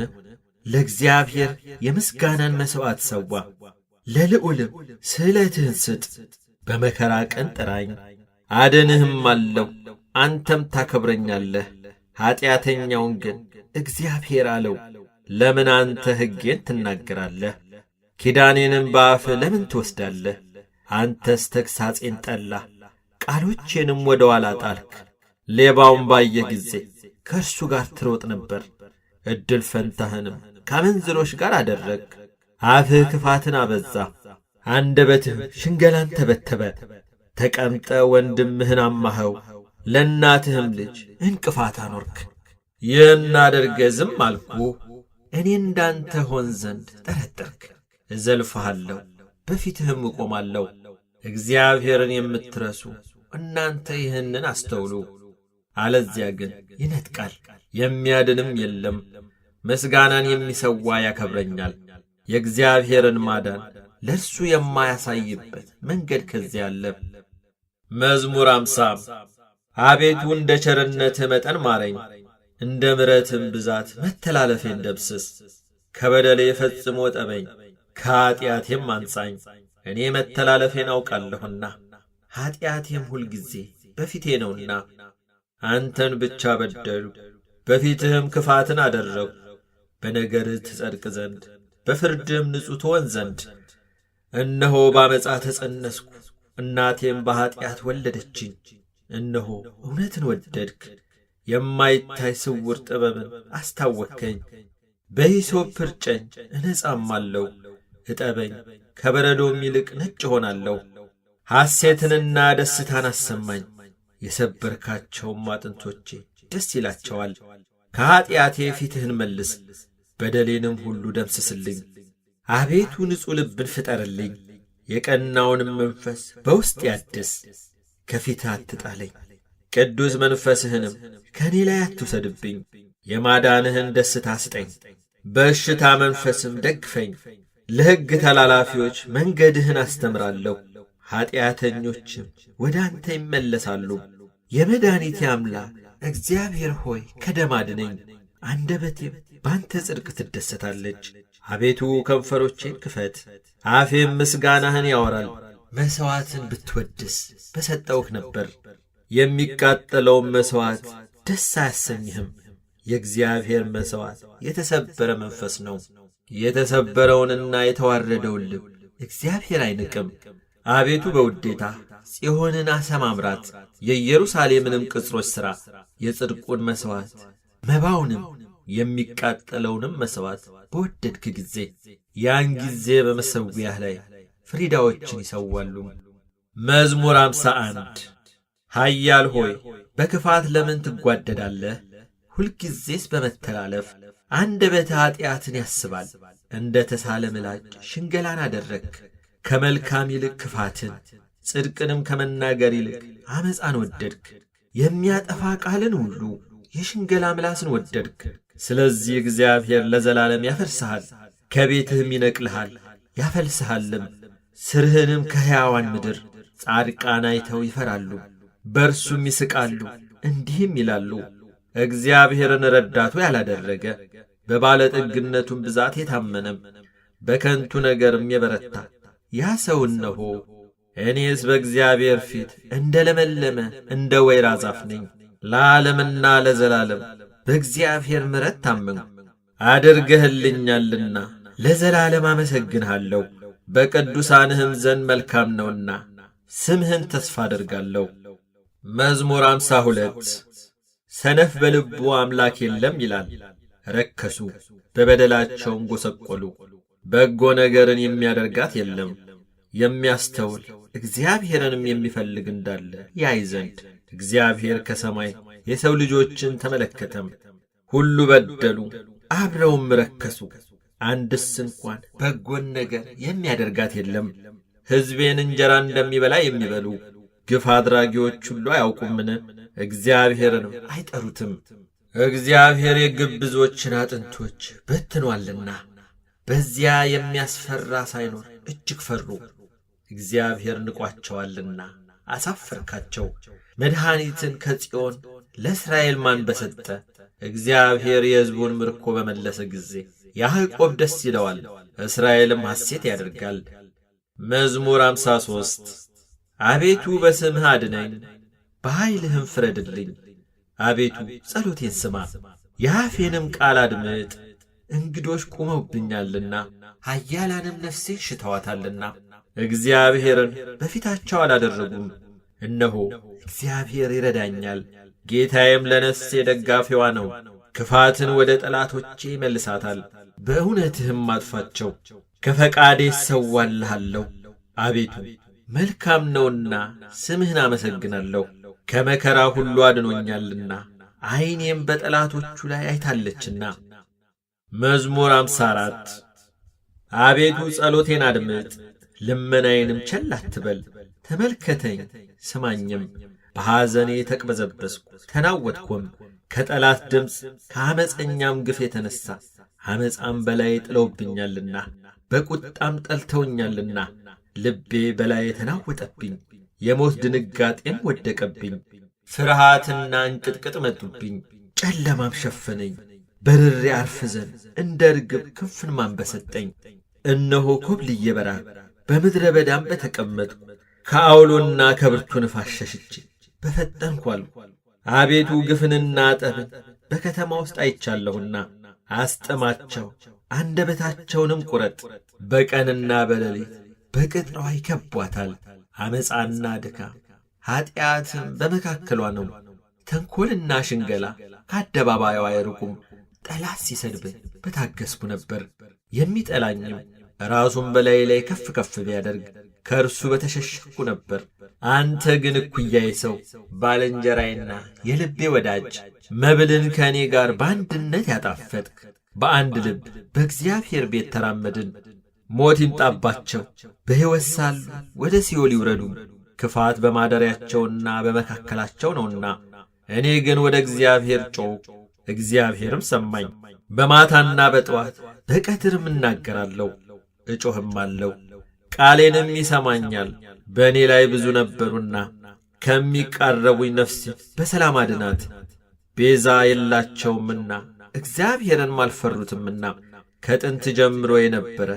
[SPEAKER 1] ለእግዚአብሔር የምስጋናን መሥዋዕት ሰዋ፣ ለልዑልም ስእለትህን ስጥ። በመከራ ቀን ጥራኝ አድንህም አለው፣ አንተም ታከብረኛለህ። ኀጢአተኛውን ግን እግዚአብሔር አለው፣ ለምን አንተ ሕጌን ትናገራለህ? ኪዳኔንም በአፍህ ለምን ትወስዳለህ? አንተስ ተግሣጼን ጠላህ፣ ቃሎቼንም ወደ ኋላ ጣልክ። ሌባውን ባየህ ጊዜ ከእርሱ ጋር ትሮጥ ነበር፣ ዕድል ፈንታህንም ከአመንዝሮች ጋር አደረግ። አፍህ ክፋትን አበዛ፣ አንደበትህም ሽንገላን ተበተበ። ተቀምጠ ወንድምህን አማኸው፣ ለእናትህም ልጅ እንቅፋት አኖርክ። ይህን አድርገህ ዝም አልኩህ። እኔ እንዳንተ ሆን ዘንድ ጠረጠርክ። እዘልፍሃለሁ፣ በፊትህም እቆማለሁ። እግዚአብሔርን የምትረሱ እናንተ ይህንን አስተውሉ። አለዚያ ግን ይነጥቃል፣ የሚያድንም የለም። ምስጋናን የሚሰዋ ያከብረኛል። የእግዚአብሔርን ማዳን ለእርሱ የማያሳይበት መንገድ ከዚያ አለ። መዝሙር 50 አቤቱ እንደ ቸርነትህ መጠን ማረኝ፣ እንደ ምሕረትህም ብዛት መተላለፌን ደምስስ። ከበደሌ ፈጽሞ ጠበኝ፣ ከኀጢአቴም አንጻኝ። እኔ መተላለፌን አውቃለሁና ኀጢአቴም ሁልጊዜ በፊቴ ነውና። አንተን ብቻ በደሉ፣ በፊትህም ክፋትን አደረጉ። በነገርህ ትጸድቅ ዘንድ በፍርድህም ንጹሕ ትሆን ዘንድ። እነሆ ባመፃ ተጸነስኩ፣ እናቴም በኀጢአት ወለደችኝ። እነሆ እውነትን ወደድክ፣ የማይታይ ስውር ጥበብን አስታወከኝ። በሂሶጵ እርጨኝ እነጻማለሁ፣ እጠበኝ ከበረዶም ይልቅ ነጭ ሆናለሁ። ሐሴትንና ደስታን አሰማኝ፣ የሰበርካቸውም አጥንቶቼ ደስ ይላቸዋል። ከኀጢአቴ ፊትህን መልስ፣ በደሌንም ሁሉ ደምስስልኝ። አቤቱ ንጹሕ ልብን ፍጠርልኝ፣ የቀናውንም መንፈስ በውስጤ አድስ። ከፊትህ አትጣለኝ፣ ቅዱስ መንፈስህንም ከእኔ ላይ አትውሰድብኝ። የማዳንህን ደስታ ስጠኝ፣ በእሽታ መንፈስም ደግፈኝ። ለሕግ ተላላፊዎች መንገድህን አስተምራለሁ፣ ኀጢአተኞችም ወደ አንተ ይመለሳሉ። የመድኃኒቴ አምላክ እግዚአብሔር ሆይ ከደም አድነኝ፣ አንደበቴም በአንተ ጽድቅ ትደሰታለች። አቤቱ ከንፈሮቼን ክፈት፣ አፌም ምስጋናህን ያወራል። መሥዋዕትን ብትወድስ በሰጠውህ ነበር፣ የሚቃጠለውም መሥዋዕት ደስ አያሰኝህም። የእግዚአብሔር መሥዋዕት የተሰበረ መንፈስ ነው፣ የተሰበረውንና የተዋረደውን ልብ እግዚአብሔር አይንቅም። አቤቱ በውዴታ ጽዮንን አሰማምራት፣ የኢየሩሳሌምንም ቅጽሮች ሥራ። የጽድቁን መሥዋዕት መባውንም የሚቃጠለውንም መሥዋዕት በወደድክ ጊዜ ያን ጊዜ በመሠዊያህ ላይ ፍሪዳዎችን ይሰዋሉ። መዝሙር 51 ኃያል ሆይ በክፋት ለምን ትጓደዳለህ? ሁልጊዜስ በመተላለፍ አንደበትህ ኀጢአትን ያስባል። እንደ ተሳለ ምላጭ ሽንገላን አደረግክ። ከመልካም ይልቅ ክፋትን፣ ጽድቅንም ከመናገር ይልቅ ዓመፃን ወደድክ። የሚያጠፋ ቃልን ሁሉ የሽንገላ ምላስን ወደድክ። ስለዚህ እግዚአብሔር ለዘላለም ያፈርስሃል፣ ከቤትህም ይነቅልሃል ያፈልስሃልም። ስርህንም ከሕያዋን ምድር ጻድቃን አይተው ይፈራሉ፣ በእርሱም ይስቃሉ፣ እንዲህም ይላሉ፣ እግዚአብሔርን ረዳቱ ያላደረገ፣ በባለጠግነቱም ብዛት የታመነም፣ በከንቱ ነገርም የበረታ ያ ሰው እነሆ እኔስ በእግዚአብሔር ፊት እንደ ለመለመ እንደ ወይራ ዛፍ ነኝ። ለዓለምና ለዘላለም በእግዚአብሔር ምሕረት ታመንሁ። አድርገህልኛልና ለዘላለም አመሰግንሃለሁ። በቅዱሳንህም ዘንድ መልካም ነውና ስምህን ተስፋ አደርጋለሁ። መዝሙር 52 ሰነፍ በልቡ አምላክ የለም ይላል። ረከሱ፣ በበደላቸውም ጐሰቈሉ። በጎ ነገርን የሚያደርጋት የለም። የሚያስተውል እግዚአብሔርንም የሚፈልግ እንዳለ ያይ ዘንድ እግዚአብሔር ከሰማይ የሰው ልጆችን ተመለከተም። ሁሉ በደሉ፣ አብረውም ረከሱ፣ አንድስ እንኳን በጎን ነገር የሚያደርጋት የለም። ሕዝቤን እንጀራ እንደሚበላ የሚበሉ ግፍ አድራጊዎች ሁሉ አያውቁምን? እግዚአብሔርንም አይጠሩትም። እግዚአብሔር የግብዞችን አጥንቶች በትኗልና በዚያ የሚያስፈራ ሳይኖር እጅግ ፈሩ። እግዚአብሔር ንቋቸዋልና አሳፈርካቸው። መድኃኒትን ከጽዮን ለእስራኤል ማን በሰጠ? እግዚአብሔር የሕዝቡን ምርኮ በመለሰ ጊዜ ያዕቆብ ደስ ይለዋል፣ እስራኤልም ሐሴት ያደርጋል። መዝሙር 53 አቤቱ በስምህ አድነኝ፣ በኃይልህም ፍረድልኝ። አቤቱ ጸሎቴን ስማ፣ የአፌንም ቃል አድምጥ። እንግዶች ቆመውብኛልና ኃያላንም ነፍሴን ሽተዋታልና እግዚአብሔርን በፊታቸው አላደረጉም። እነሆ እግዚአብሔር ይረዳኛል፣ ጌታዬም ለነፍሴ ደጋፊዋ ነው። ክፋትን ወደ ጠላቶቼ ይመልሳታል፣ በእውነትህም አጥፋቸው። ከፈቃዴ እሰዋልሃለሁ። አቤቱ መልካም ነውና ስምህን አመሰግናለሁ። ከመከራ ሁሉ አድኖኛልና ዐይኔም በጠላቶቹ ላይ አይታለችና። መዝሙር 54 አቤቱ ጸሎቴን አድምጥ፣ ልመናዬንም ቸል አትበል። ተመልከተኝ ስማኝም። በሐዘኔ ተቅበዘበዝኩ ተናወጥኩም፣ ከጠላት ድምፅ ከዓመፀኛም ግፍ የተነሣ። ዓመፃም በላዬ ጥለውብኛልና በቁጣም ጠልተውኛልና። ልቤ በላዬ ተናወጠብኝ፣ የሞት ድንጋጤም ወደቀብኝ። ፍርሃትና እንቅጥቅጥ መጡብኝ፣ ጨለማም ሸፈነኝ። በርሬ አርፍ ዘንድ እንደ ርግብ ክንፍን ማን በሰጠኝ? እነሆ ኮብልዬ በራብ በምድረ በዳም በተቀመጥኩ፣ ከአውሎና ከብርቱ ንፋስ ሸሽቼ በፈጠንኩ አልሁ። አቤቱ ግፍንና ጠብን በከተማ ውስጥ አይቻለሁና አስጥማቸው፣ አንደበታቸውንም ቁረጥ። በቀንና በሌሊት በቅጥሯ ይከቧታል። ዓመፃና ድካም ኀጢአትም በመካከሏ ነው። ተንኰልና ሽንገላ ከአደባባይዋ አይርቁም። ጠላት ሲሰድበኝ በታገስኩ ነበር። የሚጠላኝም ራሱን በላይ ላይ ከፍ ከፍ ቢያደርግ ከእርሱ በተሸሸኩ ነበር። አንተ ግን እኩያዬ ሰው፣ ባልንጀራዬና የልቤ ወዳጅ፣ መብልን ከእኔ ጋር በአንድነት ያጣፈጥክ፣ በአንድ ልብ በእግዚአብሔር ቤት ተራመድን። ሞት ይምጣባቸው፣ በሕይወት ሳሉ ወደ ሲኦል ይውረዱ። ክፋት በማደሪያቸውና በመካከላቸው ነውና። እኔ ግን ወደ እግዚአብሔር ጮኽሁ፣ እግዚአብሔርም ሰማኝ። በማታና በጠዋት በቀትርም እናገራለሁ፣ እጮኽም አለው፣ ቃሌንም ይሰማኛል። በእኔ ላይ ብዙ ነበሩና ከሚቃረቡኝ ነፍሴ በሰላም አድናት። ቤዛ የላቸውምና እግዚአብሔርንም አልፈሩትምና። ከጥንት ጀምሮ የነበረ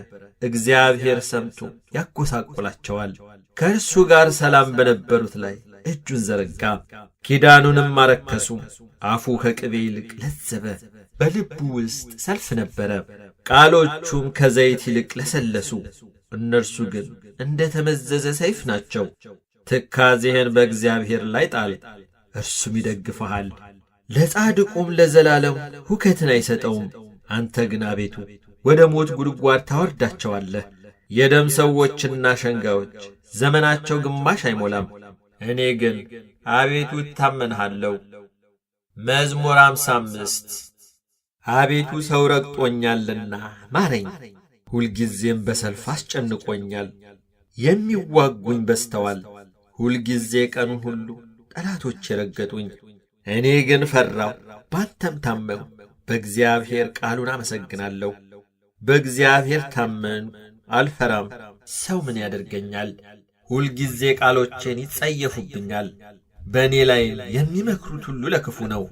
[SPEAKER 1] እግዚአብሔር ሰምቶ ያጐሳቈላቸዋል። ከእርሱ ጋር ሰላም በነበሩት ላይ እጁን ዘረጋ፣ ኪዳኑንም አረከሱ። አፉ ከቅቤ ይልቅ ለዘበ፣ በልቡ ውስጥ ሰልፍ ነበረ። ቃሎቹም ከዘይት ይልቅ ለሰለሱ፣ እነርሱ ግን እንደ ተመዘዘ ሰይፍ ናቸው። ትካዜህን በእግዚአብሔር ላይ ጣል፣ እርሱም ይደግፍሃል። ለጻድቁም ለዘላለም ሁከትን አይሰጠውም። አንተ ግን አቤቱ ወደ ሞት ጉድጓድ ታወርዳቸዋለህ። የደም ሰዎችና ሸንጋዮች ዘመናቸው ግማሽ አይሞላም። እኔ ግን አቤቱ እታመንሃለሁ። መዝሙር 55 አቤቱ ሰው ረግጦኛልና ማረኝ፣ ሁልጊዜም በሰልፍ አስጨንቆኛል። የሚዋጉኝ በዝተዋል፣ ሁልጊዜ ቀኑን ሁሉ ጠላቶች የረገጡኝ። እኔ ግን ፈራው፣ ባንተም ታመንሁ። በእግዚአብሔር ቃሉን አመሰግናለሁ። በእግዚአብሔር ታመንሁ፣ አልፈራም። ሰው ምን ያደርገኛል? ሁልጊዜ ቃሎቼን ይጸየፉብኛል። በእኔ ላይ የሚመክሩት ሁሉ ለክፉ ነው።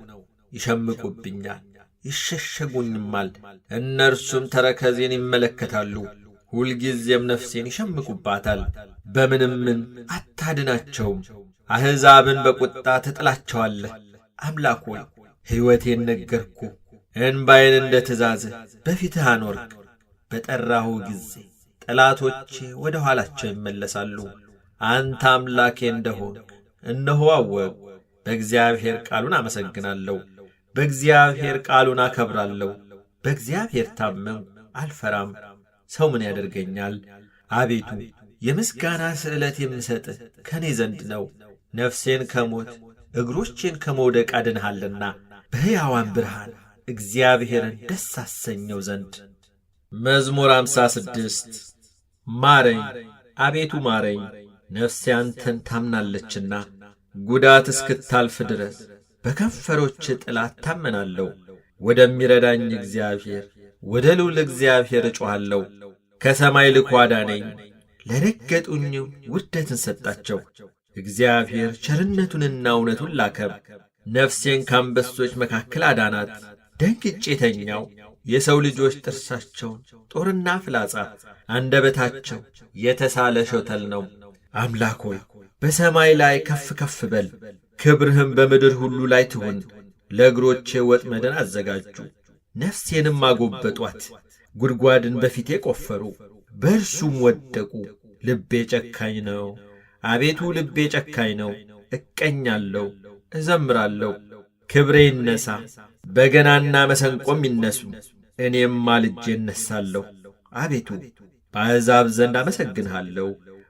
[SPEAKER 1] ይሸምቁብኛል፣ ይሸሸጉኝማል። እነርሱም ተረከዜን ይመለከታሉ። ሁልጊዜም ነፍሴን ይሸምቁባታል። በምንምን አታድናቸውም። አሕዛብን በቁጣ ትጥላቸዋለህ። አምላክ ሆይ ሕይወቴን ነገርኩ። እንባዬን እንደ ትእዛዝህ በፊትህ አኖርክ። በጠራሁ ጊዜ ጠላቶቼ ወደ ኋላቸው ይመለሳሉ። አንተ አምላኬ እንደሆንክ እነሆ አወቅሁ። በእግዚአብሔር ቃሉን አመሰግናለሁ። በእግዚአብሔር ቃሉን አከብራለሁ። በእግዚአብሔር ታመንሁ፣ አልፈራም። ሰው ምን ያደርገኛል? አቤቱ የምስጋና ስዕለት የምሰጥህ ከእኔ ዘንድ ነው። ነፍሴን ከሞት እግሮቼን ከመውደቅ አድንሃልና በሕያዋን ብርሃን እግዚአብሔርን ደስ አሰኘው ዘንድ። መዝሙር 56 ማረኝ፣ አቤቱ ማረኝ፣ ነፍሴ አንተን ታምናለችና። ጉዳት እስክታልፍ ድረስ በከንፈሮች ጥላ እታመናለሁ። ወደሚረዳኝ እግዚአብሔር ወደ ልዑል እግዚአብሔር እጮኻለሁ። ከሰማይ ልኮ አዳነኝ፣ ለረገጡኝም ውርደትን ሰጣቸው። እግዚአብሔር ቸርነቱንና እውነቱን ላከም። ነፍሴን ከአንበሶች መካከል አዳናት። ደንግጬ ተኛው። የሰው ልጆች ጥርሳቸውን ጦርና ፍላጻ፣ አንደበታቸው የተሳለ ሾተል ነው። አምላክ ሆይ በሰማይ ላይ ከፍ ከፍ በል፣ ክብርህም በምድር ሁሉ ላይ ትሁን። ለእግሮቼ ወጥመድን አዘጋጁ፣ ነፍሴንም አጎበጧት። ጉድጓድን በፊቴ ቈፈሩ፣ በእርሱም ወደቁ። ልቤ ጨካኝ ነው፣ አቤቱ ልቤ ጨካኝ ነው። እቀኛለሁ፣ እዘምራለሁ። ክብሬ ይነሣ፣ በገናና መሰንቆም ይነሱ። እኔም ማልጄ እነሣለሁ። አቤቱ በአሕዛብ ዘንድ አመሰግንሃለሁ፣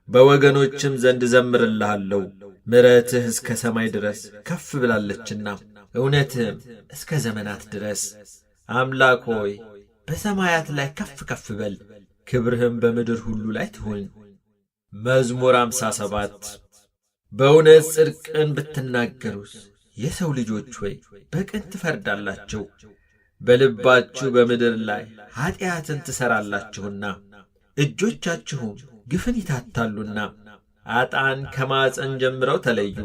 [SPEAKER 1] በወገኖችም ዘንድ እዘምርልሃለሁ። ምሕረትህ እስከ ሰማይ ድረስ ከፍ ብላለችና እውነትህም እስከ ዘመናት ድረስ። አምላክ ሆይ በሰማያት ላይ ከፍ ከፍ በል፣ ክብርህም በምድር ሁሉ ላይ ትሁን። መዝሙር 57 በእውነት ጽድቅን ብትናገሩስ የሰው ልጆች ሆይ በቅን ትፈርዳላችሁ። በልባችሁ በምድር ላይ ኀጢአትን ትሠራላችሁና እጆቻችሁም ግፍን ይታታሉና። አጣን ከማፀን ጀምረው ተለዩ፣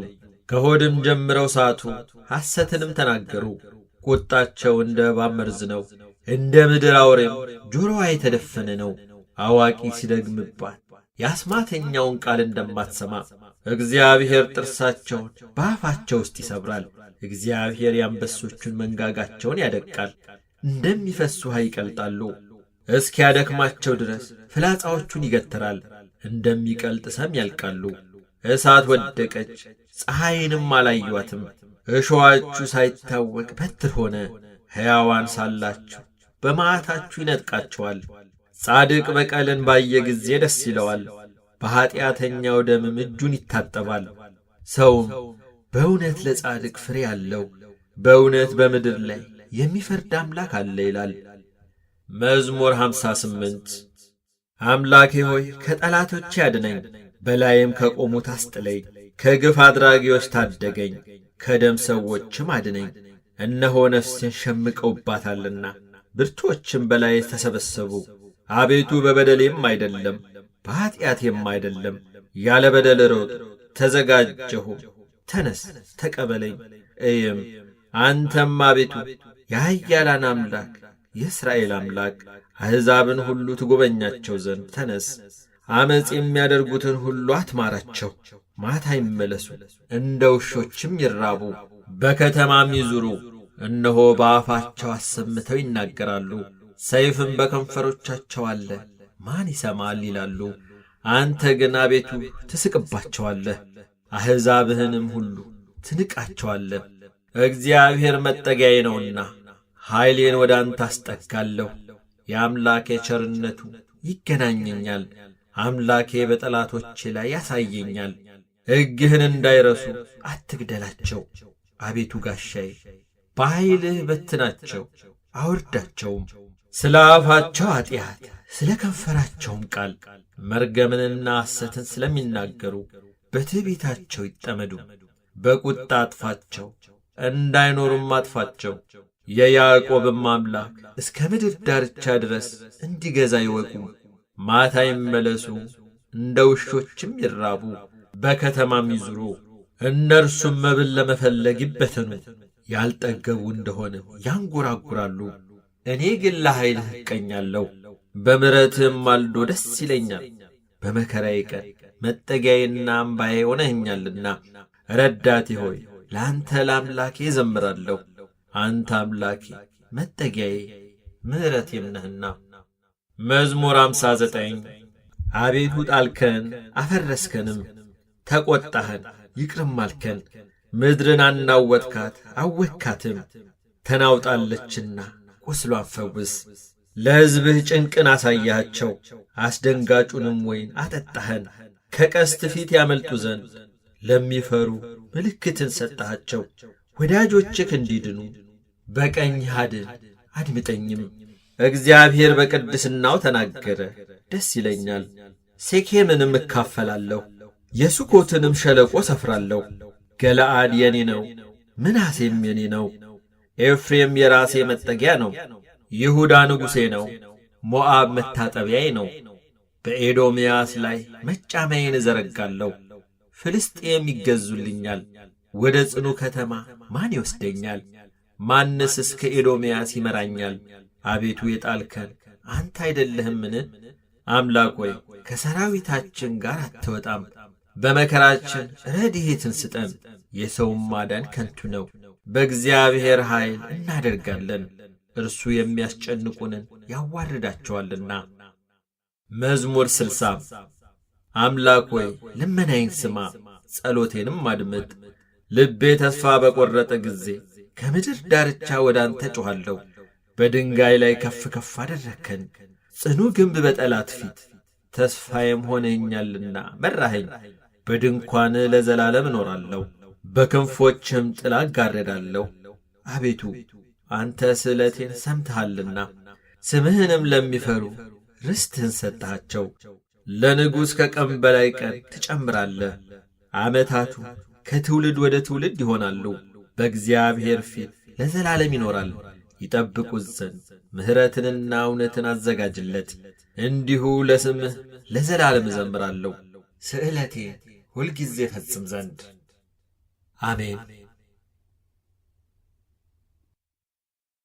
[SPEAKER 1] ከሆድም ጀምረው ሳቱ፣ ሐሰትንም ተናገሩ። ቁጣቸው እንደ እባብ መርዝ ነው፣ እንደ ምድር አውሬም ጆሮዋ የተደፈነ ነው። አዋቂ ሲደግምባት የአስማተኛውን ቃል እንደማትሰማ እግዚአብሔር ጥርሳቸውን በአፋቸው ውስጥ ይሰብራል። እግዚአብሔር የአንበሶቹን መንጋጋቸውን ያደቃል፣ እንደሚፈስ ውኃ ይቀልጣሉ። እስኪያደክማቸው ድረስ ፍላጻዎቹን ይገትራል፣ እንደሚቀልጥ ሰም ያልቃሉ። እሳት ወደቀች፣ ፀሐይንም አላዩአትም። እሾዋችሁ ሳይታወቅ በትር ሆነ። ሕያዋን ሳላችሁ በመዓታችሁ ይነጥቃቸዋል። ጻድቅ በቀልን ባየ ጊዜ ደስ ይለዋል፣ በኀጢአተኛው ደምም እጁን ይታጠባል። ሰውም በእውነት ለጻድቅ ፍሬ አለው፣ በእውነት በምድር ላይ የሚፈርድ አምላክ አለ ይላል። መዝሙር 58 አምላኬ ሆይ ከጠላቶቼ አድነኝ፣ በላይም ከቆሙት አስጥለኝ። ከግፍ አድራጊዎች ታደገኝ፣ ከደም ሰዎችም አድነኝ። እነሆ ነፍሴን ሸምቀውባታልና ብርቶችም በላይ ተሰበሰቡ። አቤቱ በበደሌም አይደለም በኀጢአቴም አይደለም፣ ያለ በደል ሮጥ ተዘጋጀሁ። ተነስ ተቀበለኝ እይም። አንተም አቤቱ የኃያላን አምላክ የእስራኤል አምላክ አሕዛብን ሁሉ ትጐበኛቸው ዘንድ ተነስ። ዓመፅ የሚያደርጉትን ሁሉ አትማራቸው። ማታ ይመለሱ፣ እንደ ውሾችም ይራቡ፣ በከተማም ይዙሩ። እነሆ በአፋቸው አሰምተው ይናገራሉ፣ ሰይፍም በከንፈሮቻቸው አለ፣ ማን ይሰማል ይላሉ። አንተ ግን አቤቱ ትስቅባቸዋለህ፣ አሕዛብህንም ሁሉ ትንቃቸዋለህ። እግዚአብሔር መጠጊያዬ ነውና ኃይሌን ወደ አንተ አስጠጋለሁ። የአምላኬ ቸርነቱ ይገናኘኛል፣ አምላኬ በጠላቶቼ ላይ ያሳየኛል። ሕግህን እንዳይረሱ አትግደላቸው። አቤቱ ጋሻዬ በኃይልህ በትናቸው አውርዳቸውም። ስለ አፋቸው ኀጢአት ስለ ከንፈራቸውም ቃል መርገምንና ሐሰትን ስለሚናገሩ በትዕቢታቸው ይጠመዱ። በቁጣ አጥፋቸው፣ እንዳይኖሩም አጥፋቸው። የያዕቆብም አምላክ እስከ ምድር ዳርቻ ድረስ እንዲገዛ ይወቁ። ማታ ይመለሱ፣ እንደ ውሾችም ይራቡ፣ በከተማም ይዙሩ። እነርሱም መብል ለመፈለግ ይበተኑ፣ ያልጠገቡ እንደሆነ ያንጎራጉራሉ። እኔ ግን ለኃይልህ እቀኛለሁ፣ በምሕረትህም ማልዶ ደስ ይለኛል። በመከራዬ ቀን መጠጊያዬና አምባዬ ሆነኸኛልና፣ ረዳቴ ሆይ ለአንተ ለአምላኬ እዘምራለሁ። አንተ አምላኬ መጠጊያዬ ምሕረቴም ነህና። መዝሙር 59 አቤቱ ጣልከን አፈረስከንም፣ ተቈጣኸን ይቅርም አልከን። ምድርን አናወጥካት አወካትም፣ ተናውጣለችና ቁስሏን ፈውስ። ለሕዝብህ ጭንቅን አሳያቸው፣ አስደንጋጩንም ወይን አጠጣኸን። ከቀስት ፊት ያመልጡ ዘንድ ለሚፈሩ ምልክትን ሰጠሃቸው። ወዳጆችህ እንዲድኑ በቀኝህ አድን አድምጠኝም። እግዚአብሔር በቅድስናው ተናገረ፣ ደስ ይለኛል። ሴኬምንም እካፈላለሁ፣ የሱኮትንም ሸለቆ ሰፍራለሁ። ገለዓድ የኔ ነው፣ ምናሴም የኔ ነው። ኤፍሬም የራሴ መጠጊያ ነው፣ ይሁዳ ንጉሴ ነው። ሞዓብ መታጠቢያዬ ነው። በኤዶምያስ ላይ መጫማዬን እዘረጋለሁ። ፍልስጤም ይገዙልኛል። ወደ ጽኑ ከተማ ማን ይወስደኛል? ማንስ እስከ ኤዶምያስ ይመራኛል? አቤቱ የጣልከን አንተ አይደለህምን? አምላክ ሆይ ከሰራዊታችን ጋር አትወጣም። በመከራችን ረድኤትን ስጠን። የሰውም ማዳን ከንቱ ነው። በእግዚአብሔር ኃይል እናደርጋለን፣ እርሱ የሚያስጨንቁንን ያዋርዳቸዋልና። መዝሙር 60 አምላክ ሆይ ልመናዬን ስማ፣ ጸሎቴንም አድምጥ። ልቤ ተስፋ በቈረጠ ጊዜ ከምድር ዳርቻ ወደ አንተ ጮኻለሁ። በድንጋይ ላይ ከፍ ከፍ አደረግከን፣ ጽኑ ግንብ በጠላት ፊት። ተስፋዬም ሆነኛልና መራኸኝ። በድንኳንህ ለዘላለም እኖራለሁ፣ በክንፎችም ጥላ እጋረዳለሁ። አቤቱ አንተ ስእለቴን ሰምተሃልና፣ ስምህንም ለሚፈሩ ርስትህን ሰጠሃቸው። ለንጉሥ ከቀን በላይ ቀን ትጨምራለህ። ዓመታቱ ከትውልድ ወደ ትውልድ ይሆናሉ። በእግዚአብሔር ፊት ለዘላለም ይኖራል። ይጠብቁት ዘንድ ምሕረትንና እውነትን አዘጋጅለት። እንዲሁ ለስምህ ለዘላለም እዘምራለሁ፣ ስእለቴን ሁልጊዜ ፈጽም ዘንድ። አሜን።